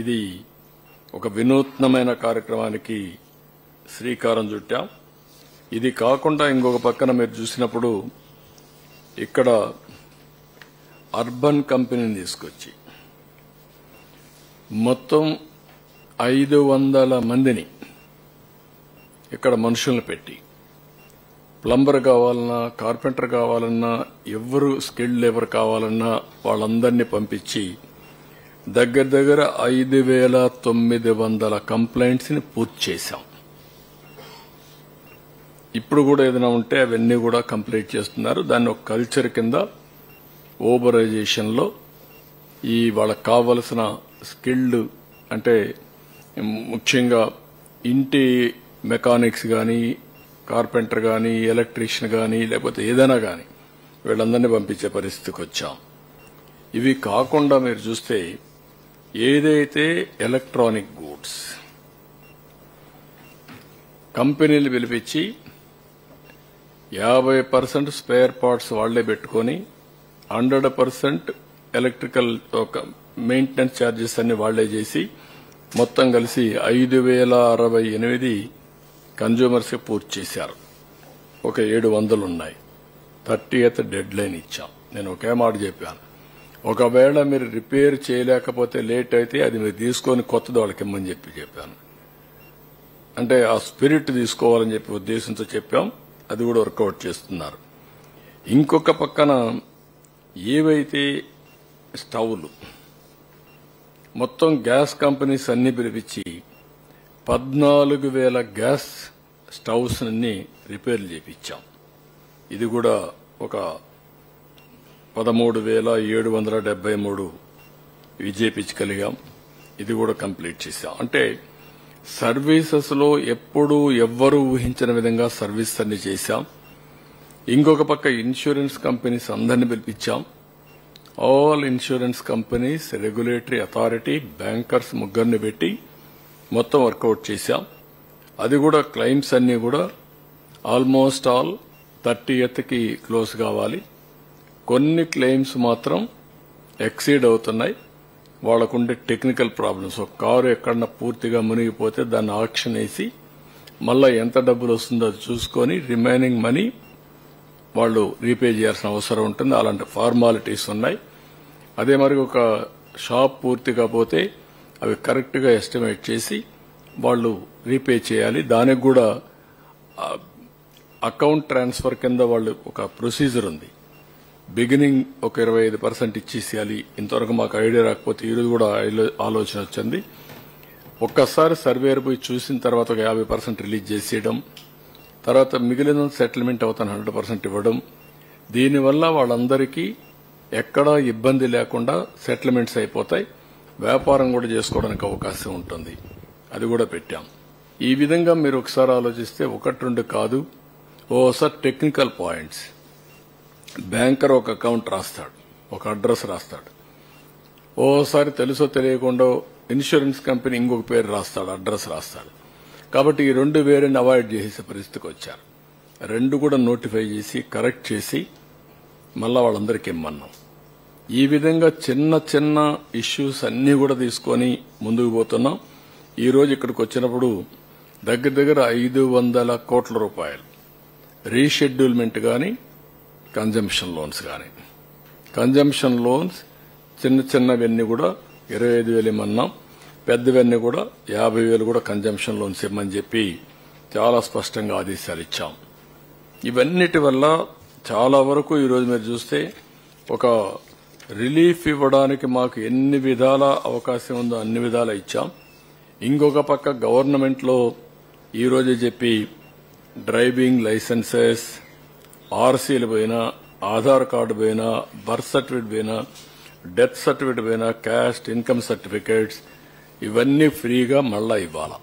ఇది ఒక వినూత్నమైన కార్యక్రమానికి శ్రీకారం చుట్టాం. ఇది కాకుండా ఇంకొక పక్కన మీరు చూసినప్పుడు ఇక్కడ అర్బన్ కంపెనీని తీసుకొచ్చి మొత్తం 500 మందిని ఇక్కడ మనుషులను పెట్టి ప్లంబర్ కావాలన్నా కార్పెంటర్ కావాలన్నా ఎవరు స్కిల్డ్ లేబర్ కావాలన్నా వాళ్ళందరినీ పంపించి దగ్గర దగ్గర 5,900 కంప్లైంట్స్ ని పూర్తి చేశాం. ఇప్పుడు కూడా ఏదైనా ఉంటే అవన్నీ కూడా కంప్లీట్ చేస్తున్నారు. దాన్ని ఒక కల్చర్ కింద ఓబరైజేషన్ లో ఈ వాళ్ళకి కావలసిన స్కిల్డ్ అంటే ముఖ్యంగా ఇంటి మెకానిక్స్ గాని కార్పెంటర్ గాని ఎలక్ట్రీషియన్ గాని లేకపోతే ఏదైనా గాని వీళ్ళందరినీ పంపించే పరిస్థితికి వచ్చాం. ఇవి కాకుండా మీరు చూస్తే ఏదైతే ఎలక్ట్రానిక్ గూడ్స్ కంపెనీలు పిలిపించి 50% స్పేర్ పార్ట్స్ వాళ్లే పెట్టుకుని 100% ఎలక్ట్రికల్ మెయింటెనెన్స్ ఛార్జెస్ అన్ని వాళ్లే చేసి మొత్తం కలిసి 5,068 కన్జ్యూమర్స్ పూర్తి చేశారు. ఒక 700 ఉన్నాయి. 30th డెడ్ లైన్ ఇచ్చాం. నేను ఒకే మాట చెప్పాను, ఒకవేళ మీరు రిపేర్ చేయలేకపోతే లేట్ అయితే అది మీరు తీసుకొని కొత్తది వాళ్ళకి ఇమ్మని చెప్పాను. అంటే ఆ స్పిరిట్ తీసుకోవాలని చెప్పి ఉద్దేశంతో చెప్పాం. అది కూడా వర్కౌట్ చేస్తున్నారు. ఇంకొక పక్కన ఏవైతే స్టవ్లు మొత్తం గ్యాస్ కంపెనీస్ అన్ని పిలిపించి 14,000 గ్యాస్ స్టవ్స్ అన్ని రిపేర్లు చేయించాం. ఇది కూడా ఒక 13,773 ఇవి చేయించగలిగాం. ఇది కూడా కంప్లీట్ చేశాం. అంటే సర్వీసెస్ లో ఎప్పుడూ ఎవ్వరూ ఊహించిన విధంగా సర్వీస్ అన్ని చేశాం. ఇంకొక పక్క ఇన్సూరెన్స్ కంపెనీస్ అందరినీ పిలిపించాం. All insurance companies, regulatory authority, bankers ముగ్గురిని పెట్టి మొత్తం వర్కౌట్ చేశాం. అది కూడా క్లెయిమ్స్ అన్ని కూడా ఆల్మోస్ట్ ఆల్ 30th కి క్లోజ్ కావాలి. కొన్ని క్లెయిమ్స్ మాత్రం ఎక్సీడ్ అవుతున్నాయి. వాళ్ళకుండే టెక్నికల్ ప్రాబ్లమ్స్. ఒక కారు ఎక్కడన్నా పూర్తిగా మునిగిపోతే దాన్ని ఆక్షన్ వేసి మళ్ళా ఎంత డబ్బులు వస్తుందో అది చూసుకొని రిమైనింగ్ మనీ వాళ్ళు రీపే చేయాల్సిన అవసరం ఉంటుంది. అలాంటి ఫార్మాలిటీస్ ఉన్నాయి. అదే మరి ఒక షాప్ పూర్తిగా పోతే అవి కరెక్ట్ గా ఎస్టిమేట్ చేసి వాళ్ళు రీపే చేయాలి. దానికి కూడా అకౌంట్ ట్రాన్స్ఫర్ కింద వాళ్ళు ఒక ప్రొసీజర్ ఉంది. బిగినింగ్ ఒక 25% ఇచ్చేసేయాలి. ఇంతవరకు మాకు ఐడియా రాకపోతే ఈరోజు కూడా ఆలోచన వచ్చింది. ఒక్కసారి సర్వేర్ పోయి చూసిన తర్వాత ఒక 50% రిలీజ్ చేసేయడం, తర్వాత మిగిలిన సెటిల్మెంట్ అవుతాను 100% ఇవ్వడం. దీనివల్ల వాళ్ళందరికీ ఎక్కడా ఇబ్బంది లేకుండా సెటిల్మెంట్స్ అయిపోతాయి. వ్యాపారం కూడా చేసుకోవడానికి అవకాశం ఉంటుంది. అది కూడా పెట్టాం. ఈ విధంగా మీరు ఒకసారి ఆలోచిస్తే 1-2 కాదు. ఓసారి టెక్నికల్ పాయింట్స్. బ్యాంకర్ ఒక అకౌంట్ రాస్తాడు, ఒక అడ్రస్ రాస్తాడు. ఓసారి తెలుసో తెలియకుండా ఇన్సూరెన్స్ కంపెనీ ఇంకొక పేరు రాస్తాడు, అడ్రస్ రాస్తాడు. కాబట్టి ఈ 2 వేరేని అవాయిడ్ చేసే పరిస్థితికి వచ్చారు. 2 కూడా నోటిఫై చేసి కరెక్ట్ చేసి మళ్ళా వాళ్ళందరికీ ఇమ్మన్నాం. ఈ విధంగా చిన్న చిన్న ఇష్యూస్ అన్ని కూడా తీసుకొని ముందుకు పోతున్నాం. ఈ రోజు ఇక్కడికి వచ్చినప్పుడు దగ్గర 500 కోట్ల రూపాయలు రీషెడ్యూల్మెంట్ గాని, కన్జంప్షన్ లోన్స్ గాని. కన్జంప్షన్ లోన్స్ చిన్నవన్నీ కూడా 25,000 ఇమ్మన్నాం. పెద్దవన్నీ కూడా 50,000 కూడా కన్జంప్షన్ లోన్స్ ఇమ్మని చెప్పి చాలా స్పష్టంగా ఆదేశాలు ఇచ్చాం. ఇవన్నిటి వల్ల చాలా వరకు ఈరోజు మీరు చూస్తే ఒక రిలీఫ్ ఇవ్వడానికి మాకు ఎన్ని విధాల అవకాశం ఉందో అన్ని విధాలా ఇచ్చాం. ఇంకొక పక్క గవర్నమెంట్ లో ఈరోజు చెప్పి డ్రైవింగ్ లైసెన్సెస్, ఆర్సీలు పోయినా, ఆధార్ కార్డు పోయినా, బర్త్ సర్టిఫికేట్ పోయినా, డెత్ సర్టిఫికేట్ పోయినా, క్యాస్ట్ ఇన్కమ్ సర్టిఫికేట్స్ ఇవన్నీ ఫ్రీగా మళ్ళా ఇవ్వాలా.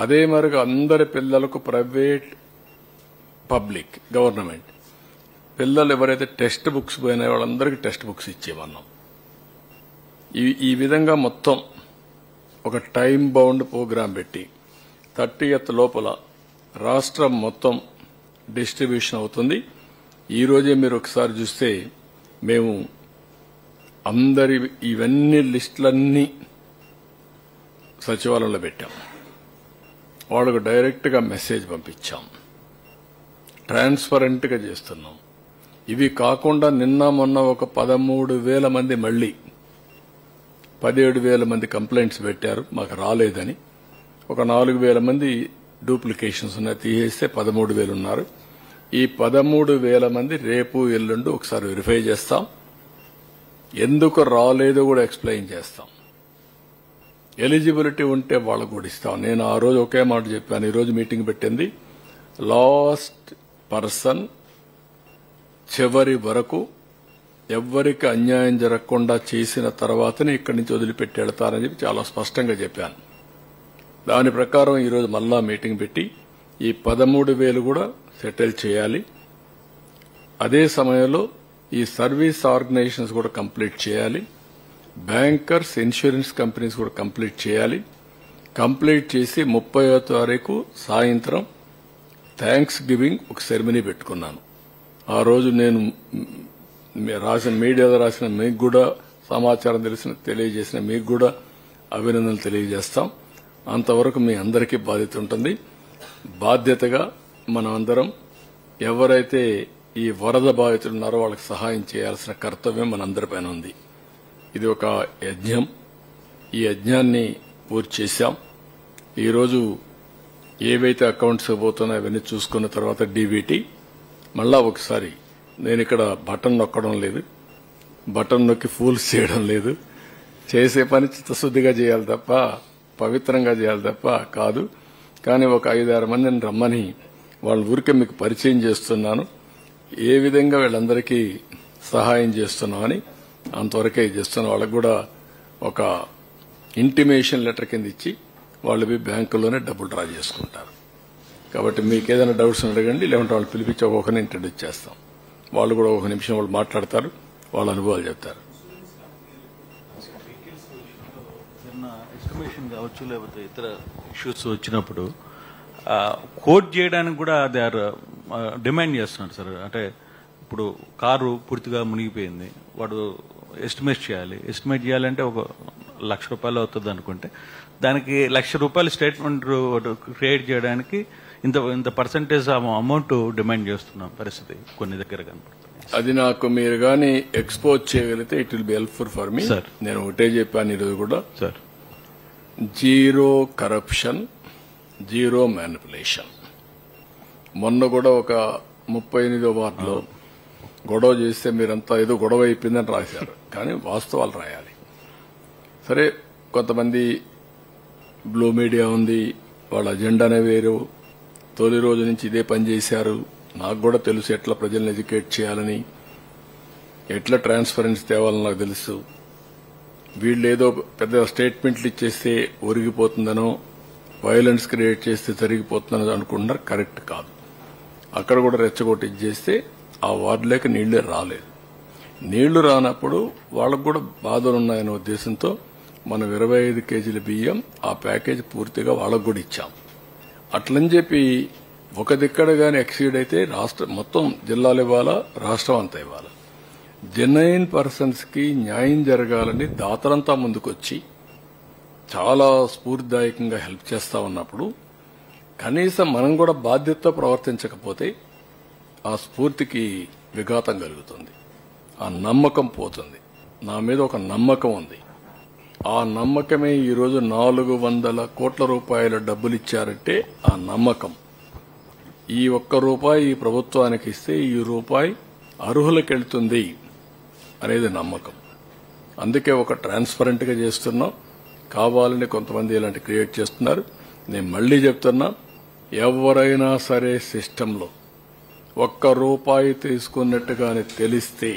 అదే మరిగా అందరి పిల్లలకు ప్రైవేట్, పబ్లిక్, గవర్నమెంట్ పిల్లలు ఎవరైతే టెక్స్ట్ బుక్స్ పోయినాయో వాళ్ళందరికీ టెక్స్ట్ బుక్స్ ఇచ్చేమన్నాం. ఈ విధంగా మొత్తం ఒక టైం బౌండ్ ప్రోగ్రాం పెట్టి 30th లోపల రాష్ట్రం మొత్తం డిస్ట్రిబ్యూషన్ అవుతుంది. ఈ రోజే మీరు ఒకసారి చూస్తే మేము అందరి ఇవన్నీ లిస్టులన్నీ సచివాలయంలో పెట్టాం. వాళ్ళకు డైరెక్ట్ గా మెసేజ్ పంపించాం. ట్రాన్స్పరెంట్ గా చేస్తున్నాం. ఇవి కాకుండా నిన్న మొన్న ఒక 13,000 మంది మళ్లీ 17,000 మంది కంప్లైంట్స్ పెట్టారు, మాకు రాలేదని. ఒక 4,000 మంది డూప్లికేషన్స్ ఉన్నాయి, తీసేస్తే 13,000 ఉన్నారు. ఈ 13,000 మంది రేపు ఎల్లుండి ఒకసారి వెరిఫై చేస్తాం. ఎందుకు రాలేదో కూడా ఎక్స్ప్లెయిన్ చేస్తాం. ఎలిజిబిలిటీ ఉంటే వాళ్ళకు కూడా ఇస్తాం. నేను ఆ రోజు ఒకే మాట చెప్పాను. ఈ రోజు మీటింగ్ పెట్టింది లాస్ట్ పర్సన్ చివరి వరకు ఎవ్వరికి అన్యాయం జరగకుండా చేసిన తర్వాతనే ఇక్కడి నుంచి వదిలిపెట్టి వెళతారని చెప్పి చాలా స్పష్టంగా చెప్పాను. దాని ప్రకారం ఈరోజు మళ్ళా మీటింగ్ పెట్టి ఈ 13,000 కూడా సెటిల్ చేయాలి. అదే సమయంలో ఈ సర్వీస్ ఆర్గనైజేషన్స్ కూడా కంప్లీట్ చేయాలి. బ్యాంకర్స్, ఇన్సూరెన్స్ కంపెనీస్ కూడా కంప్లీట్ చేయాలి. కంప్లీట్ చేసి 30వ తారీఖు సాయంత్రం థ్యాంక్స్ గివింగ్ ఒక సెరమనీ పెట్టుకున్నాను. ఆ రోజు నేను రాసిన మీడియాలో రాసిన మీకు కూడా సమాచారం తెలియజేసిన మీకు కూడా అభినందనలు తెలియజేస్తాం. అంతవరకు మీ అందరికీ బాధ్యత ఉంటుంది. బాధ్యతగా మనం అందరం ఎవరైతే ఈ వరద బాధితులు ఉన్నారో వాళ్ళకి సహాయం చేయాల్సిన కర్తవ్యం మనందరిపైన ఉంది. ఇది ఒక యజ్ఞం. ఈ యజ్ఞాన్ని పూర్తి చేశాం. ఈరోజు ఏవైతే అకౌంట్స్ పోతున్నాయో అవన్నీ చూసుకున్న తర్వాత డీబీటీ మళ్ళా ఒకసారి నేను ఇక్కడ బటన్ నొక్కడం లేదు, బటన్ నొక్కి ఫూల్స్ చేయడం లేదు. చేసే పని చిత్తశుద్దిగా చేయాలి తప్ప, పవిత్రంగా చేయాలి తప్ప కాదు. కానీ ఒక 5-6 మందిని రమ్మని వాళ్ళ ఊరికే మీకు పరిచయం చేస్తున్నాను, ఏ విధంగా వీళ్ళందరికీ సహాయం చేస్తున్నామని అంతవరకే చేస్తున్నాం. వాళ్ళకు కూడా ఒక ఇంటిమేషన్ లెటర్ కింద ఇచ్చి వాళ్ళు బ్యాంకుల్లోనే డబ్బులు డ్రా చేసుకుంటారు. కాబట్టి మీకు ఏదైనా డౌట్స్ అడగండి, లేకుంటే వాళ్ళు పిలిపించి ఒక్కొక్కరిని ఇంట్రడ్యూస్ చేస్తాం. వాళ్ళు కూడా 1 నిమిషం వాళ్ళు మాట్లాడతారు, వాళ్ళ అనుభవాలు చెప్తారు. ఎస్టిమేషన్ కావచ్చు, లేకపోతే ఇతర ఇష్యూస్ వచ్చినప్పుడు కోట్ చేయడానికి కూడా దే ఆర్ డిమాండ్ చేస్తున్నారు సార్. అంటే ఇప్పుడు కారు పూర్తిగా మునిగిపోయింది, వాడు ఎస్టిమేట్ చేయాలంటే ఒక ₹1,00,000 అవుతుంది అనుకుంటే, దానికి ₹1,00,000 స్టేట్మెంట్ క్రియేట్ చేయడానికి ఇంత పర్సంటేజ్ అమౌంట్ డిమాండ్ చేస్తున్న పరిస్థితి కొన్ని దగ్గర కనపడుతుంది. అది నాకు మీరు గానీ ఎక్స్పోజ్ చేయగలిగితే it will be helpful for me. నేను ఒకటే చెప్పాను ఈరోజు కూడా sir, zero corruption, zero manipulation. మొన్న కూడా ఒక 38వ వార్డులో గొడవ చేస్తే మీరంతా ఏదో గొడవ అయిపోయిందని రాశారు, కానీ వాస్తవాలు రాయాలి. సరే, కొంతమంది బ్లూ మీడియా ఉంది, వాళ్ళ అజెండానే వేరు, తొలి రోజు నుంచి ఇదే పని చేశారు. నాకు కూడా తెలుసు ఎట్లా ప్రజలను ఎడ్యుకేట్ చేయాలని, ఎట్లా ట్రాన్స్పరెన్సీ తేవాలని నాకు తెలుసు. వీళ్ళు ఏదో పెద్ద స్టేట్మెంట్లు ఇచ్చేస్తే ఒరిగిపోతుందనో, వైలెన్స్ క్రియేట్ చేస్తే జరిగిపోతుందనో అనుకుంటున్నారు. కరెక్ట్ కాదు. అక్కడ కూడా రెచ్చగొట్టి ఇచ్చేస్తే ఆ వార్డులోకి నీళ్లే రాలేదు. నీళ్లు రానప్పుడు వాళ్ళకు కూడా బాధలున్నాయనే ఉద్దేశంతో మనం 25 కేజీల బియ్యం ఆ ప్యాకేజ్ పూర్తిగా వాళ్ళకు కూడా ఇచ్చాం. అట్లని చెప్పి ఒక దిక్కడ గాని ఎక్సీడ్ అయితే రాష్ట్రం మొత్తం జిల్లాలు ఇవ్వాలా, రాష్ట్రం అంతా ఇవ్వాలా. జెన్యున్ పర్సన్స్ కి న్యాయం జరగాలని దాతలంతా ముందుకొచ్చి చాలా స్ఫూర్తిదాయకంగా హెల్ప్ చేస్తా ఉన్నప్పుడు కనీసం మనం కూడా బాధ్యతతో ప్రవర్తించకపోతే ఆ స్ఫూర్తికి విఘాతం కలుగుతుంది, ఆ నమ్మకం పోతుంది. నా మీద ఒక నమ్మకం ఉంది. ఆ నమ్మకమే ఈరోజు 400 కోట్ల రూపాయల డబ్బులు ఇచ్చారంటే ఆ నమ్మకం. ఈ ₹1 ఈ ప్రభుత్వానికి ఇస్తే ఈ రూపాయి అర్హులకెళ్తుంది అనేది నమ్మకం. అందుకే ఒక ట్రాన్స్పరెంట్ గా చేస్తున్నాం. కావాలని కొంతమంది ఇలాంటి క్రియేట్ చేస్తున్నారు. నేను మళ్లీ చెప్తున్నా, ఎవరైనా సరే సిస్టంలో ₹1 తీసుకున్నట్టుగానే తెలిస్తే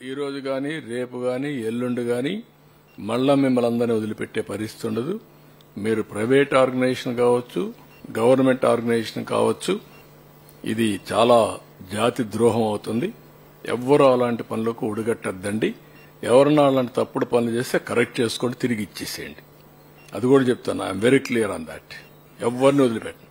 ఈ రోజు గాని రేపు గాని ఎల్లుండి గాని మళ్ళా మిమ్మల్ని అందరినీ వదిలిపెట్టే పరిస్థితి ఉండదు. మీరు ప్రైవేట్ ఆర్గనైజేషన్ కావచ్చు, గవర్నమెంట్ ఆర్గనైజేషన్ కావచ్చు, ఇది చాలా జాతి ద్రోహం అవుతుంది. ఎవ్వరూ అలాంటి పనులకు ఉడిగట్టద్దండి. ఎవరన్నా అలాంటి తప్పుడు పనులు చేస్తే కరెక్ట్ చేసుకొని తిరిగి ఇచ్చేసేయండి. అది కూడా చెప్తాను. I'm very clear on that. ఎవరిని వదిలిపెట్టండి.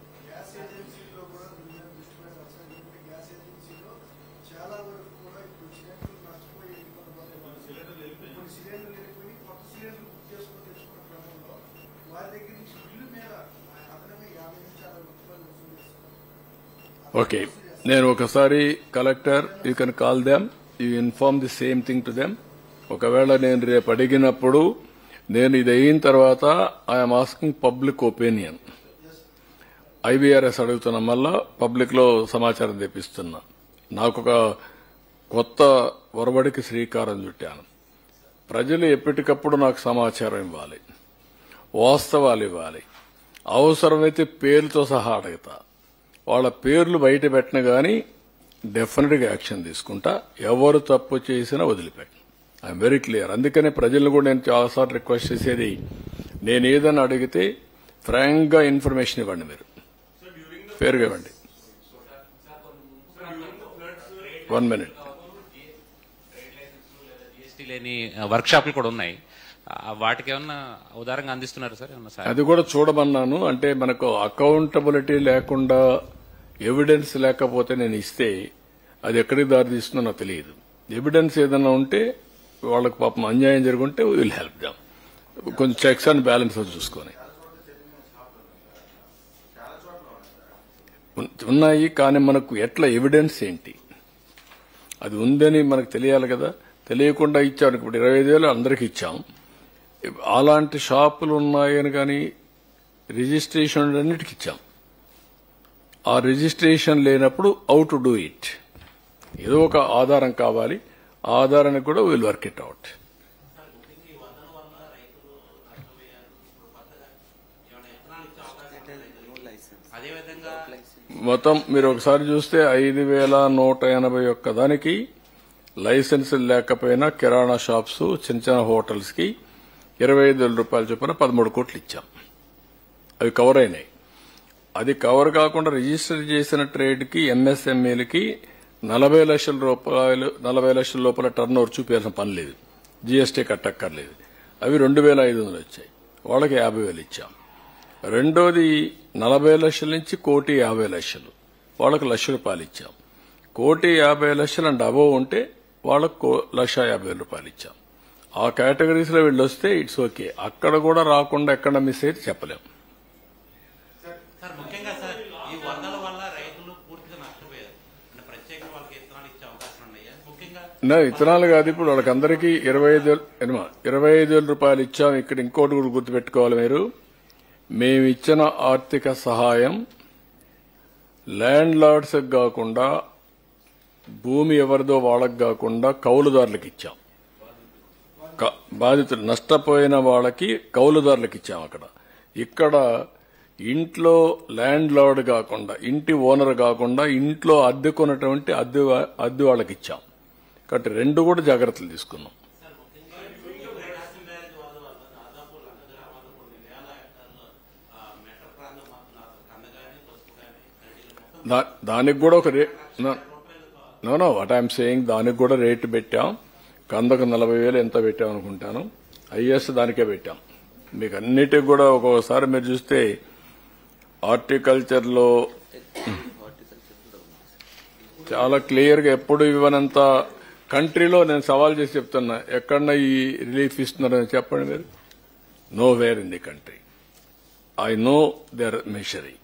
ఓకే, నేను ఒకసారి collector, you can call them, you inform the same thing to them. ఒకవేళ నేను రేపు అడిగినప్పుడు నేను ఇది అయిన తర్వాత I'm asking public opinion. IVRS అడుగుతున్నా, మళ్ళా పబ్లిక్ లో సమాచారం తెప్పిస్తున్నా. నాకు ఒక కొత్త ఒరబడికి శ్రీకారం చుట్టాను. ప్రజలు ఎప్పటికప్పుడు నాకు సమాచారం ఇవ్వాలి, వాస్తవాలు ఇవ్వాలి. అవసరమైతే పేర్లతో సహా అడుగుతా. వాళ్ళ పేర్లు బయట పెట్టిన గానీ డెఫినెట్ గా యాక్షన్ తీసుకుంటా. ఎవరు తప్పు చేసినా వదిలిపెట్ట. I'm very clear. అందుకనే ప్రజలను కూడా నేను చాలాసార్లు రిక్వెస్ట్ చేసేది, నేను ఏదైనా అడిగితే ఫ్రాంక్ గా ఇన్ఫర్మేషన్ ఇవ్వండి. మీరు ఫేర్ గా ఇవ్వండి. 1 minute. లేని వర్క్ షాప్లు కూడా ఉన్నాయి. వాటికి ఏమన్నా ఉదారంగా అందిస్తున్నారు సార్? అది కూడా చూడమన్నాను. అంటే మనకు అకౌంటబిలిటీ లేకుండా, ఎవిడెన్స్ లేకపోతే నేను ఇస్తే అది ఎక్కడికి దారి తీస్తుందో నాకు తెలియదు. ఎవిడెన్స్ ఏదైనా ఉంటే వాళ్ళకి పాపం అన్యాయం జరుగుంటే విల్ హెల్ప్ దాం. కొంచెం చెక్స్ అండ్ బ్యాలెన్స్ చూసుకొని ఉన్నాయి. కానీ మనకు ఎట్లా ఎవిడెన్స్ ఏంటి, అది ఉందని మనకు తెలియాలి కదా. తెలియకుండా ఇచ్చాం. ఇప్పుడు 25,000 అందరికి ఇచ్చాం. అలాంటి షాపులు ఉన్నాయని కానీ రిజిస్ట్రేషన్ అన్నిటికి ఇచ్చాం. ఆ రిజిస్ట్రేషన్ లేనప్పుడు హౌ టు డూ ఇట్, ఏదో ఒక ఆధారం కావాలి. ఆ ఆధారానికి కూడా విల్ వర్క్ ఇట్ అవుట్. మొత్తం మీరు ఒకసారి చూస్తే 5,181 దానికి లైసెన్స్ లేకపోయినా కిరాణా షాప్స్, చిన్న చిన్న హోటల్స్ కి 25,000 రూపాయలు చొప్పున 13 కోట్లు ఇచ్చాం. అవి కవర్ అయినాయి. అది కవర్ కాకుండా రిజిస్టర్ చేసిన ట్రేడ్ కి, ఎంఎస్ఎంఈలకి 40 లక్షల రూపాయలు, 40 లక్షల లోపల టర్న్ ఓవర్ చూపించాల్సిన పని లేదు, జీఎస్టీ కట్టక్కర్లేదు. అవి 2,500 వచ్చాయి, వాళ్ళకి 50,000 ఇచ్చాం. రెండోది 40 లక్షల నుంచి 1,50,00,000, వాళ్ళకి ₹1,00,000 ఇచ్చాం. 1,50,00,000 అండ్ అబోవ్ ఉంటే వాళ్ళకు ₹1,50,000 ఇచ్చాం. ఆ కేటగిరీస్ లో వీళ్ళు వస్తే ఇట్స్ ఓకే. అక్కడ కూడా రాకుండా ఎక్కడ మిస్ అయితే చెప్పలేం. సార్ ముఖ్యంగా సార్ ఈ వరదల వల్ల రైతులు పూర్తిగా నష్టపోయారు. ప్రత్యేకంగా వాళ్ళకి విత్తనాలు ఇచ్చే అవకాశం ఉన్నాయా? ముఖ్యంగా విత్తనాలు కాదు, ఇప్పుడు వాళ్ళకందరికీ 25,000 రూపాయలు ఇచ్చాం. ఇక్కడ ఇంకోటి కూడా గుర్తుపెట్టుకోవాలి మీరు, మేమిచ్చిన ఆర్థిక సహాయం ల్యాండ్ లార్డ్స్ కాకుండా, భూమి ఎవరిదో వాళ్ళకి కాకుండా కౌలుదారులకు ఇచ్చాం. బాధితులు నష్టపోయిన వాళ్ళకి కౌలుదారులకు ఇచ్చాం. ఇక్కడ ఇంట్లో ల్యాండ్ లార్డ్ కాకుండా, ఇంటి ఓనర్ కాకుండా, ఇంట్లో అద్దెకున్నటువంటి అద్దె వాళ్ళకి ఇచ్చాం. కాబట్టి రెండు కూడా జాగ్రత్తలు తీసుకున్నాం. దానికి కూడా ఒక నో వాట్ ఐఎమ్ సేయింగ్, దానికి కూడా రేటు పెట్టాం. కందకు 40,000 ఎంత పెట్టాం అనుకుంటాను, హైయెస్ట్ దానికే పెట్టాం. మీకు అన్నిటికి కూడా ఒక్కొక్కసారి మీరు చూస్తే హార్టికల్చర్ లో చాలా క్లియర్ గా ఎప్పుడు ఇవ్వనంత కంట్రీలో నేను సవాల్ చేసి చెప్తున్నా, ఎక్కడన్నా ఈ రిలీఫ్ ఇస్తున్నారని చెప్పండి మీరు. Nowhere in the country. I know they are measuring.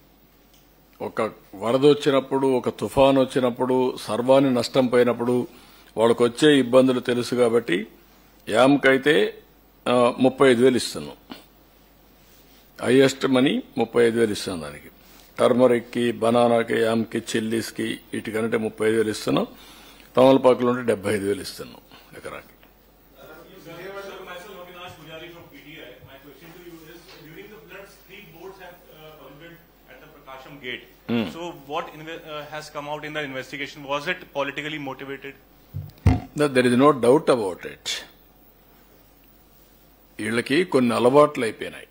ఒక వరద వచ్చినప్పుడు, ఒక తుఫాన్ వచ్చినప్పుడు, సర్వాన్ని నష్టం పోయినప్పుడు వాళ్ళకు వచ్చే ఇబ్బందులు తెలుసు. కాబట్టి యామ్కైతే 35,000 ఇస్తున్నాం, హైయెస్ట్ మనీ 35,000 ఇస్తున్నాం. దానికి టర్మరిక్ కి, బనానాకి, యామ్కి, చిల్లీస్ కి వీటికంటే 35,000 ఇస్తున్నాం. తమలపాకులు ఉంటే 75,000 ఇస్తున్నాం ఎకరాకి. Gate. So what has come out in the investigation? Was it politically motivated? No, there is no doubt about it. వీళ్ళకి కొన్ని అలవాట్లు అయిపోయినాయి.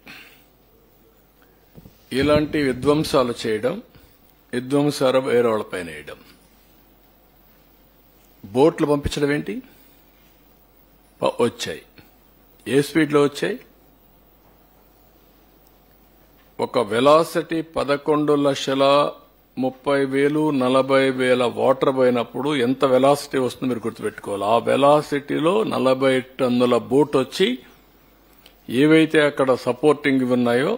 ఇలాంటి విధ్వంసాలు చేయడం, విధ్వంసాలు వేరే వాళ్ళపైన వేయడం. బోట్లు పంపించడం ఏంటి? వచ్చాయి. ఏ స్పీడ్లో వచ్చాయి? ఒక వెలాసిటీ 11,30,000, 40,000 వాటర్ పోయినప్పుడు ఎంత వెలాసిటీ వస్తుందో మీరు గుర్తుపెట్టుకోవాలి. ఆ వెలాసిటీలో 40 టన్నుల బోట్ వచ్చి ఏవైతే అక్కడ సపోర్టింగ్ ఉన్నాయో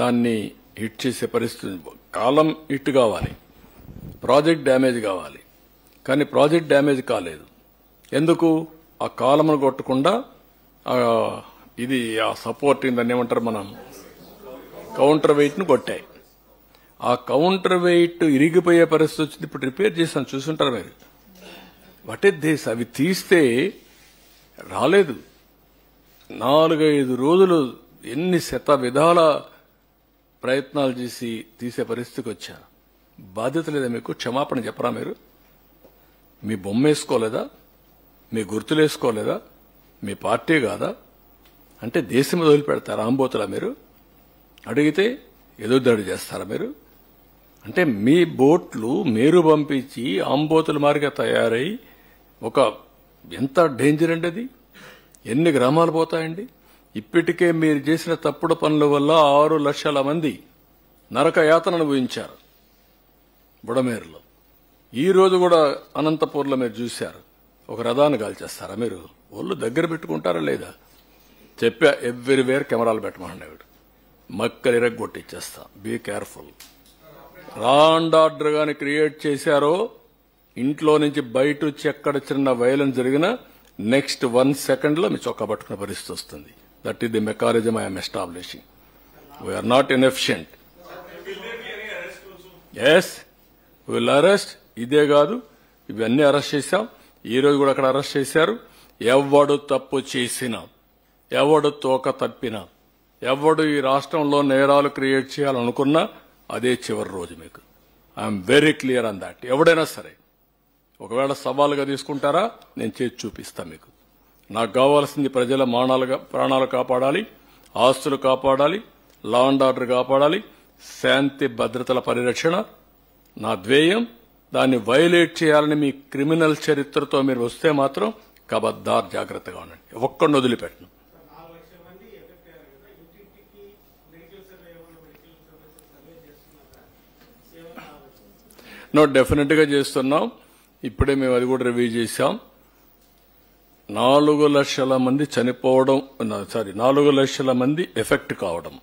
దాన్ని హిట్ చేసే పరిస్థితి. కాలం హిట్ కావాలి, ప్రాజెక్ట్ డ్యామేజ్ కావాలి. కానీ ప్రాజెక్ట్ డ్యామేజ్ కాలేదు. ఎందుకు? ఆ కాలమును కొట్టకుండా ఇది ఆ సపోర్టింగ్ దాన్ని ఏమంటారు మనం, కౌంటర్ వెయిట్ ను కొట్టాయి. ఆ కౌంటర్ వెయిట్ ఇరిగిపోయే పరిస్థితి వచ్చింది. ఇప్పుడు రిపేర్ చేశాను, చూసుంటారు మీరు. What is this? అవి తీస్తే రాలేదు. 4-5 రోజులు ఎన్ని శత విధాల ప్రయత్నాలు చేసి తీసే పరిస్థితికి వచ్చారు. బాధ్యత లేదా మీకు? క్షమాపణ చెప్పరా మీరు? మీ బొమ్మ వేసుకోలేదా? మీ గుర్తులు వేసుకోలేదా? మీ పార్టీ కాదా? అంటే దేశం వదిలిపెడతారా? ఆంబోతులా మీరు? అడిగితే ఎదురుదాడి చేస్తారా మీరు? అంటే మీ బోట్లు మీరు పంపించి ఆంబోతుల మారిగా తయారై ఒక ఎంత డేంజర్ అండి అది. ఎన్ని గ్రామాలు పోతాయండి. ఇప్పటికే మీరు చేసిన తప్పుడు పనుల వల్ల 6 లక్షల మంది నరక యాతన అనుభవించారు బుడమేరులో. ఈ రోజు కూడా అనంతపూర్లో మీరు చూశారు. ఒక రథాన్ని కాల్చేస్తారా మీరు? ఒళ్ళు దగ్గర పెట్టుకుంటారా లేదా? చెప్పా, ఎవ్రీవేర్ కెమెరాలు పెట్టమన్నాడు. మక్కలు ఇరగొట్టిచ్చేస్తా. Be careful. Law and order గాని క్రియేట్ చేశారో, ఇంట్లో నుంచి బయట వచ్చి ఎక్కడ చిన్న వైలెన్స్ జరిగినా నెక్స్ట్ 1 సెకండ్ లో మీ చొక్కా పట్టుకునే పరిస్థితి వస్తుంది. That is the mechanism I am establishing. We are not inefficient. Yes, we will arrest. ఇదే కాదు, ఇవన్నీ అరెస్ట్ చేశాం. ఈ రోజు కూడా అక్కడ అరెస్ట్ చేశారు. ఎవడు తప్పు చేసినా, ఎవడు తోక తప్పినా, ఎవడు ఈ రాష్ట్రంలో నేరాలు క్రియేట్ చేయాలనుకున్నా అదే చివరి రోజు మీకు. I'm very clear on that. ఎవడైనా సరే ఒకవేళ సవాలుగా తీసుకుంటారా, నేను చేసి చూపిస్తా మీకు. నాకు కావాల్సింది ప్రజల ప్రాణాలు కాపాడాలి, ఆస్తులు కాపాడాలి, లా అండ్ ఆర్డర్ కాపాడాలి, శాంతి భద్రతల పరిరక్షణ నా ధ్యేయం. దాన్ని వైలేట్ చేయాలని మీ క్రిమినల్ చరిత్రతో మీరు వస్తే మాత్రం కబద్దార్ జాగ్రత్తగా ఉండండి. ఒక్కడిని వదిలిపెట్టను. డెఫినెట్ గా చేస్తున్నాం. ఇప్పుడే మేము అది కూడా రివ్యూ చేశాం. 4 లక్షల మంది చనిపోవడం, 4 లక్షల మంది ఎఫెక్ట్ కావడం.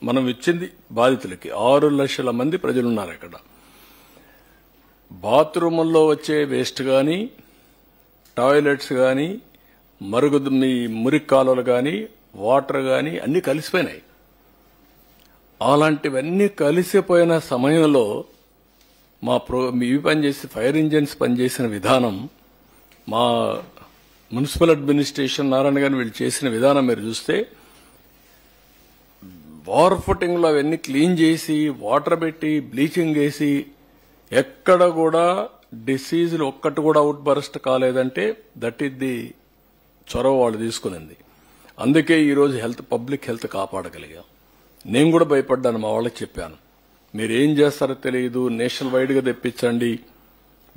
మనం ఇచ్చింది బాధితులకి. 6 లక్షల మంది ప్రజలున్నారు ఇక్కడ. బాత్రూముల్లో వచ్చే వేస్ట్ గాని, టాయిలెట్స్ గాని, మురికి కాలువలు గాని, వాటర్ గాని అన్ని కలిసిపోయినాయి. అలాంటివన్నీ కలిసిపోయిన సమయంలో ఇవి పనిచేసి ఫైర్ ఇంజిన్స్ పనిచేసిన విధానం, మా మున్సిపల్ అడ్మినిస్ట్రేషన్ నారాయణ గారిని వీళ్ళు చేసిన విధానం మీరు చూస్తే, వార్ ఫుటింగ్ లో అవన్నీ క్లీన్ చేసి వాటర్ పెట్టి బ్లీచింగ్ వేసి ఎక్కడ కూడా డిసీజులు ఒక్కటి కూడా అవుట్ బరస్ట్ కాలేదంటే దట్ ఈస్ ది చొరవ వాళ్ళు తీసుకునింది. అందుకే ఈరోజు పబ్లిక్ హెల్త్ కాపాడగలిగాం. నేను కూడా భయపడ్డాను, మా వాళ్ళకి చెప్పాను, మీరు ఏం చేస్తారో తెలియదు, నేషనల్ వైడ్ గా తెప్పించండి,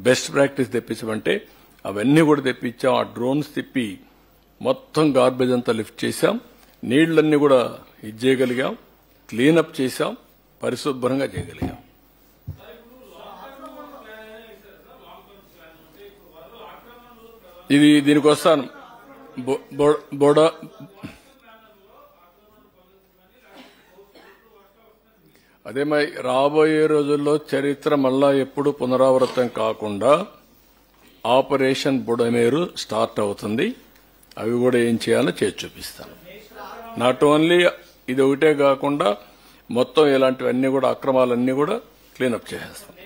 బెస్ట్ ప్రాక్టీస్ తెప్పించమంటే అవన్నీ కూడా తెప్పించాం. ఆ డ్రోన్స్ తిప్పి మొత్తం గార్బేజ్ అంతా లిఫ్ట్ చేశాం. నీళ్లన్నీ కూడా ఇది చేయగలిగాం, క్లీనప్ చేశాం, పరిశుభ్రంగా చేయగలిగాం. దీనికి వస్తాను. అదే రాబోయే రోజుల్లో చరిత్ర మళ్ళా ఎప్పుడు పునరావృతం కాకుండా ఆపరేషన్ బుడమేరు స్టార్ట్ అవుతుంది. అవి కూడా ఏం చేయాలో చేసి చూపిస్తాను. నాట్ ఓన్లీ ఇది ఒకటే కాకుండా మొత్తం ఇలాంటివన్నీ కూడా అక్రమాలన్నీ కూడా క్లీనప్ చేసేస్తాం.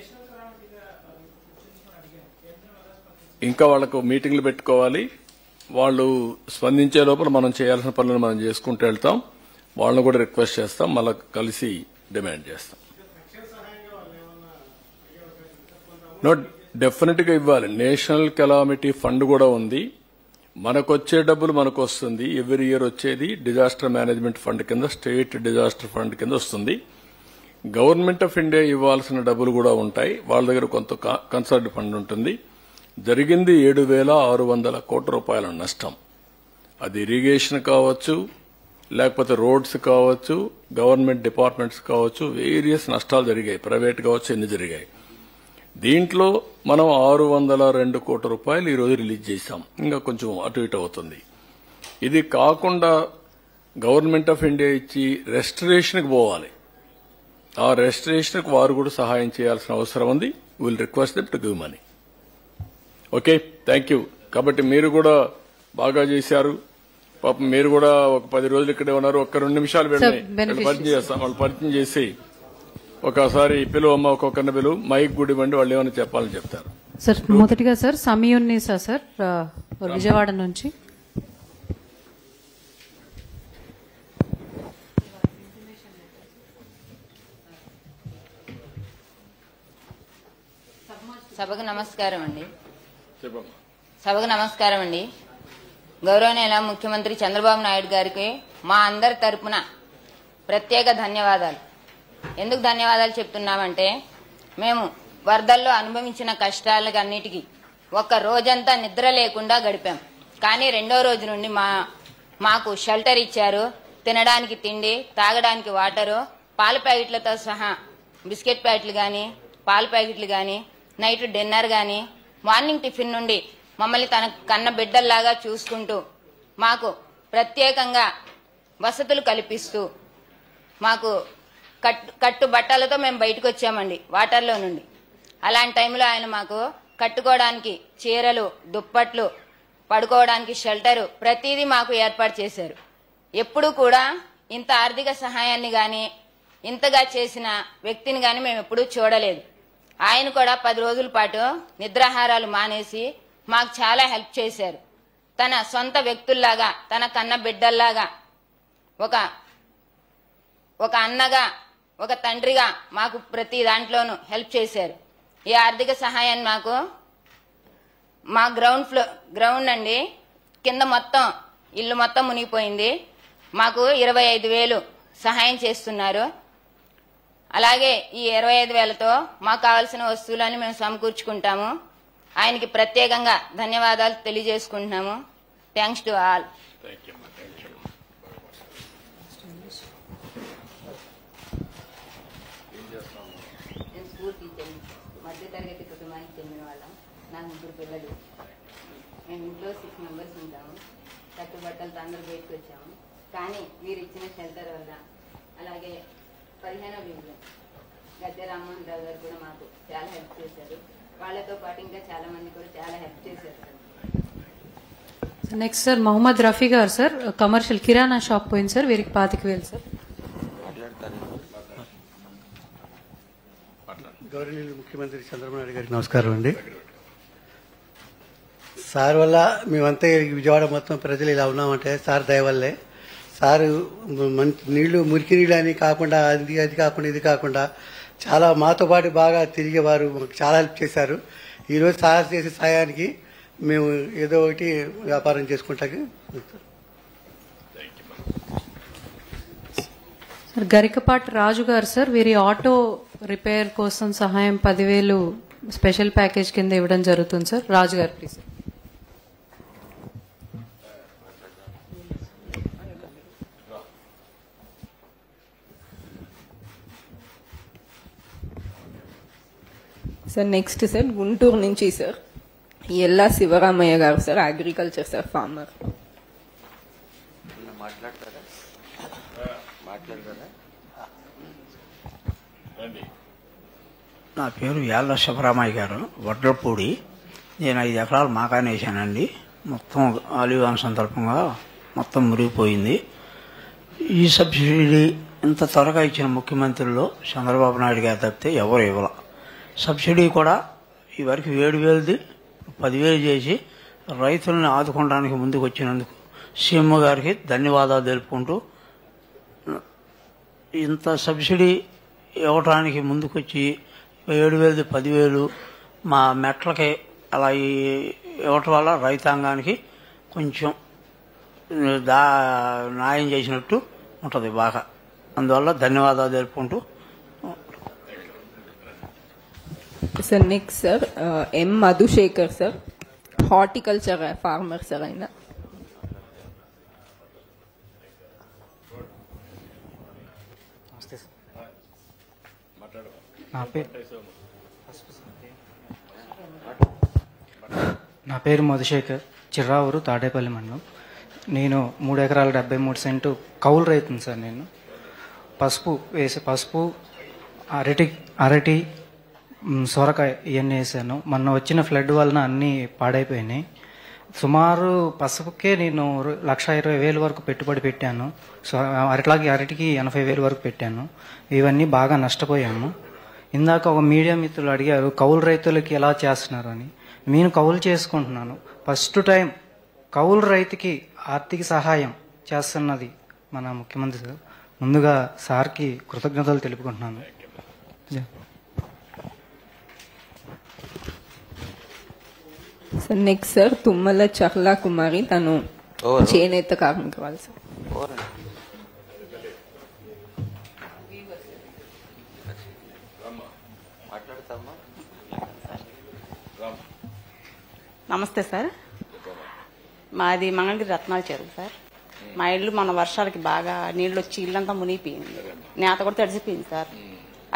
ఇంకా వాళ్లకు మీటింగ్లు పెట్టుకోవాలి. వాళ్ళు స్పందించే లోపల మనం చేయాల్సిన పనులను మనం చేసుకుంటూ వెళ్తాం. వాళ్ళని కూడా రిక్వెస్ట్ చేస్తాం, మళ్ళా కలిసి డిమాండ్ చేస్తాం. డెఫినెట్ గా ఇవ్వాలి. నేషనల్ కెలామిటీ ఫండ్ కూడా ఉంది. మనకొచ్చే డబ్బులు మనకు వస్తుంది. ఎవ్రీ ఇయర్ వచ్చేది డిజాస్టర్ మేనేజ్మెంట్ ఫండ్ కింద, స్టేట్ డిజాస్టర్ ఫండ్ కింద వస్తుంది. గవర్నమెంట్ ఆఫ్ ఇండియా ఇవ్వాల్సిన డబ్బులు కూడా ఉంటాయి. వాళ్ళ దగ్గర కొంత కన్సర్న్ ఫండ్ ఉంటుంది. జరిగింది 7,600 కోట్ల రూపాయల నష్టం. అది ఇరిగేషన్ కావచ్చు, లేకపోతే రోడ్స్ కావచ్చు, గవర్నమెంట్ డిపార్ట్మెంట్స్ కావచ్చు, వేరియస్ నష్టాలు జరిగాయి. ప్రైవేట్ కావచ్చు, ఎన్ని జరిగాయి. దీంట్లో మనం 602 కోట్ల రూపాయలు ఈ రోజు రిలీజ్ చేశాం. ఇంకా కొంచెం అటు ఇటు అవుతుంది. ఇది కాకుండా గవర్నమెంట్ ఆఫ్ ఇండియా ఇచ్చి రెస్టరేషన్కి పోవాలి. ఆ రెస్టరేషన్కి వారు కూడా సహాయం చేయాల్సిన అవసరం ఉంది. Will request them to give money. Okay, thank you. కాబట్టి మీరు కూడా బాగా చేశారు. పాపం మీరు కూడా ఒక 10 రోజులు ఇక్కడే ఉన్నారు. ఒక్క 2 నిమిషాలు పరిచయం చేస్తాం. వాళ్ళు పరిచయం చేసి ఒకసారి పిలువమ్మ, ఒక్కొక్కరిని పిలువు, మైక్ గుడి ఇవ్వండి, వాళ్ళు ఏమైనా చెప్పాలని చెప్తారు. సార్ మొదటిగా సార్ సమీయున్నీసా సార్ విజయవాడ నుంచి. సభకు నమస్కారం అండి. గౌరవనీయుల ముఖ్యమంత్రి చంద్రబాబు నాయుడు గారికి మా అందరి తరపున ప్రత్యేక ధన్యవాదాలు. ఎందుకు ధన్యవాదాలు చెప్తున్నామంటే, మేము వరదల్లో అనుభవించిన కష్టాలన్నిటికీ ఒక రోజంతా నిద్ర లేకుండా గడిపాం. కానీ 2వ రోజు నుండి మాకు షెల్టర్ ఇచ్చారు. తినడానికి తిండి, తాగడానికి వాటరు, పాల ప్యాకెట్లతో సహా బిస్కెట్ ప్యాకెట్లు గాని, పాల ప్యాకెట్లు గాని, నైట్ డిన్నర్ గాని, మార్నింగ్ టిఫిన్ నుండి మమ్మల్ని తన కన్న బిడ్డల్లాగా చూసుకుంటూ మాకు ప్రత్యేకంగా వసతులు కల్పిస్తూ మాకు కట్టు బట్టలతో మేము బయటకు వచ్చామండి వాటర్లో నుండి. అలాంటి టైంలో ఆయన మాకు కట్టుకోవడానికి చీరలు, దుప్పట్లు, పడుకోవడానికి షెల్టరు, ప్రతిదీ మాకు ఏర్పాటు చేశారు. ఎప్పుడూ కూడా ఇంత ఆర్థిక సహాయాన్ని గాని ఇంతగా చేసిన వ్యక్తిని గాని మేము ఎప్పుడూ చూడలేదు. ఆయన కూడా 10 రోజుల పాటు నిద్రాహారాలు మానేసి మాకు చాలా హెల్ప్ చేశారు. తన సొంత వ్యక్తుల్లాగా, తన కన్న బిడ్డల్లాగా, ఒక అన్నగా, ఒక తండ్రిగా మాకు ప్రతి దాంట్లోనూ హెల్ప్ చేశారు. ఈ ఆర్థిక సహాయాన్ని మా గ్రౌండ్ అండి, కింద మొత్తం ఇల్లు మొత్తం మునిగిపోయింది. మాకు 25,000 సహాయం చేస్తున్నారు. అలాగే ఈ 25,000తో మాకు కావాల్సిన వస్తువులని మేము సమకూర్చుకుంటాము. ఆయనకి ప్రత్యేకంగా ధన్యవాదాలు తెలియజేసుకుంటున్నాము. Thanks to all. నేను స్కూల్ టీచర్ని, మధ్యతరగతి కుటుంబానికి చెందిన వాళ్ళం. నాకు 3 పిల్లలు. మేము ఇంట్లో 6 మెంబర్స్ ఉంటాము. కట్టుబట్టలతో అందరూ బయటకు వచ్చాము. కానీ వీరు ఇచ్చిన షెల్టర్ వల్ల, అలాగే 15వ డివిజన్ గద్దె రామ్మోహన్ రావు గారు కూడా మాకు చాలా హెల్ప్ చేశారు. వాళ్ళతో పాటు ఇంకా చాలా మంది కూడా చాలా హెల్ప్ చేశారు. నెక్స్ట్ సార్ మొహమ్మద్ రఫీ గారు సార్, కమర్షియల్ కిరాణా షాప్ పోయింది సార్, వీరికి 25,000 సార్. గౌరవనీయులు ముఖ్యమంత్రి చంద్రబాబు నాయుడు గారికి నమస్కారం అండి. సార్ వల్ల మేమంతా విజయవాడ మొత్తం ప్రజలు ఇలా ఉన్నామంటే సార్ దయ వల్లే. సారు మంచి నీళ్లు, మురికి నీళ్ళు అని కాకుండా అది కాకుండా ఇది కాకుండా చాలా మాతో పాటు బాగా తిరిగేవారు, మాకు చాలా హెల్ప్ చేశారు. ఈరోజు సార్ చేసే సాయానికి మేము ఏదో ఒకటి వ్యాపారం చేసుకుంటాకి. సార్ గరికపాటి రాజు గారు సార్, వీరి ఆటో రిపేర్ కోసం సహాయం 10,000 స్పెషల్ ప్యాకేజ్ కింద ఇవ్వడం జరుగుతుంది సార్. రాజు గారు please. Sir next sir Guntur నుంచి సార్ ఎల్లా శివరామయ్య గారు సార్, అగ్రికల్చర్ సార్, ఫార్మర్. నా పేరు యాళ్ళ శివరామయ్య గారు, వడ్లపూడి. నేను 5 ఎకరాలు మాకానే వేసానండి. మొత్తం ఆలివాన్ సందర్భంగా మొత్తం మురిగిపోయింది. ఈ సబ్సిడీ ఇంత త్వరగా ఇచ్చిన ముఖ్యమంత్రుల్లో చంద్రబాబు నాయుడు గారు తప్పితే ఎవరు ఇవ్వాల. సబ్సిడీ కూడా ఈ వరకు 7,000ది 10,000 చేసి రైతులను ఆదుకోవడానికి ముందుకు వచ్చినందుకు సీఎం గారికి ధన్యవాదాలు తెలుపుకుంటూ, ఇంత సబ్సిడీ ఇవ్వడానికి ముందుకొచ్చి 7,000ది 10,000 మా మెట్లకి అలా ఇవ్వటం వల్ల రైతాంగానికి కొంచెం న్యాయం చేసినట్టు ఉంటుంది బాగా. అందువల్ల ధన్యవాదాలు తెలుపుకుంటూ. Sir next sir M Madhusekhar sir, horticulture farmer sir. ఆయన నా పేరు మధుశేఖర్, చిర్రావూరు, తాడేపల్లి మండలం. నేను 3 ఎకరాల 73 సెంటు కౌలు రైతును సార్. నేను పసుపు అరటి సొరకాయ ఇవన్నీ వేసాను. మొన్న వచ్చిన ఫ్లడ్ వలన అన్నీ పాడైపోయినాయి. సుమారు పసుపుకే నేను 1,20,000 వరకు పెట్టుబడి పెట్టాను. సో అరటికి 80,000 వరకు పెట్టాను. ఇవన్నీ బాగా నష్టపోయాము. ఇందాక ఒక మీడియా మిత్రులు అడిగారు కౌలు రైతులకి ఎలా చేస్తున్నారు అని. నేను కౌలు చేసుకుంటున్నాను. ఫస్ట్ టైం కౌలు రైతుకి ఆర్థిక సహాయం చేస్తున్నది మన ముఖ్యమంత్రి సార్. ముందుగా సార్కి కృతజ్ఞతలు తెలుపుకుంటున్నాను. సార్ నెక్స్ట్ సార్ తుమ్మల చహ్లా కుమారి, తను చేనేత కార్మికురాలు సార్. నమస్తే సార్, మాది మంగళగిరి రత్నాల చెరువు సార్. మా ఇల్లు మన వర్షాలకి బాగా నీళ్ళు వచ్చి ఇల్లంతా మునిగిపోయింది, నేత కూడా తడిసిపోయింది సార్.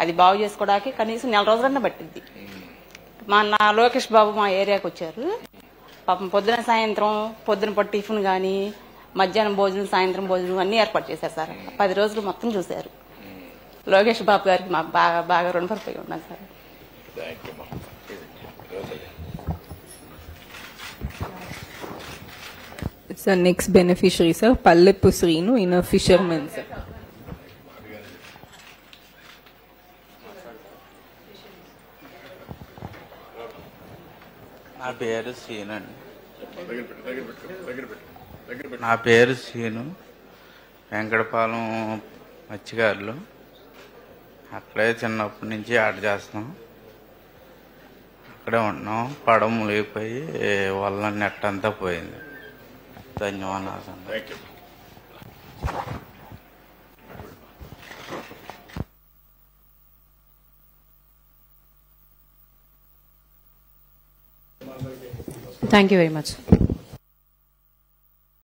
అది బాగు చేసుకోవడానికి కనీసం 4 రోజులన్నా పట్టింది. నా లోకేష్ బాబు మా ఏరియాకి వచ్చారు. పాపం పొద్దున పట్టు టిఫిన్ కానీ, మధ్యాహ్నం భోజనం, సాయంత్రం భోజనం అన్ని ఏర్పాటు చేశారు సార్. 10 రోజులు మొత్తం చూశారు. లోకేష్ బాబు గారికి మాకు బాగా బాగా రుణపడిపోయి ఉన్నాం sir. Sir, next beneficiary, sir, Palleppu Srinu, in a fisherman, sir. నా పేరు సీను అండి. నా పేరు సీను, వెంకటపాలెం మత్స్యకారులు. అక్కడే చిన్నప్పటి నుంచి ఆట చేస్తాం, అక్కడే ఉంటున్నాం. పడవ మునిగిపోయి వల్ల నెట్ అంతా పోయింది. ధన్యవాదాలు. Thank you very much.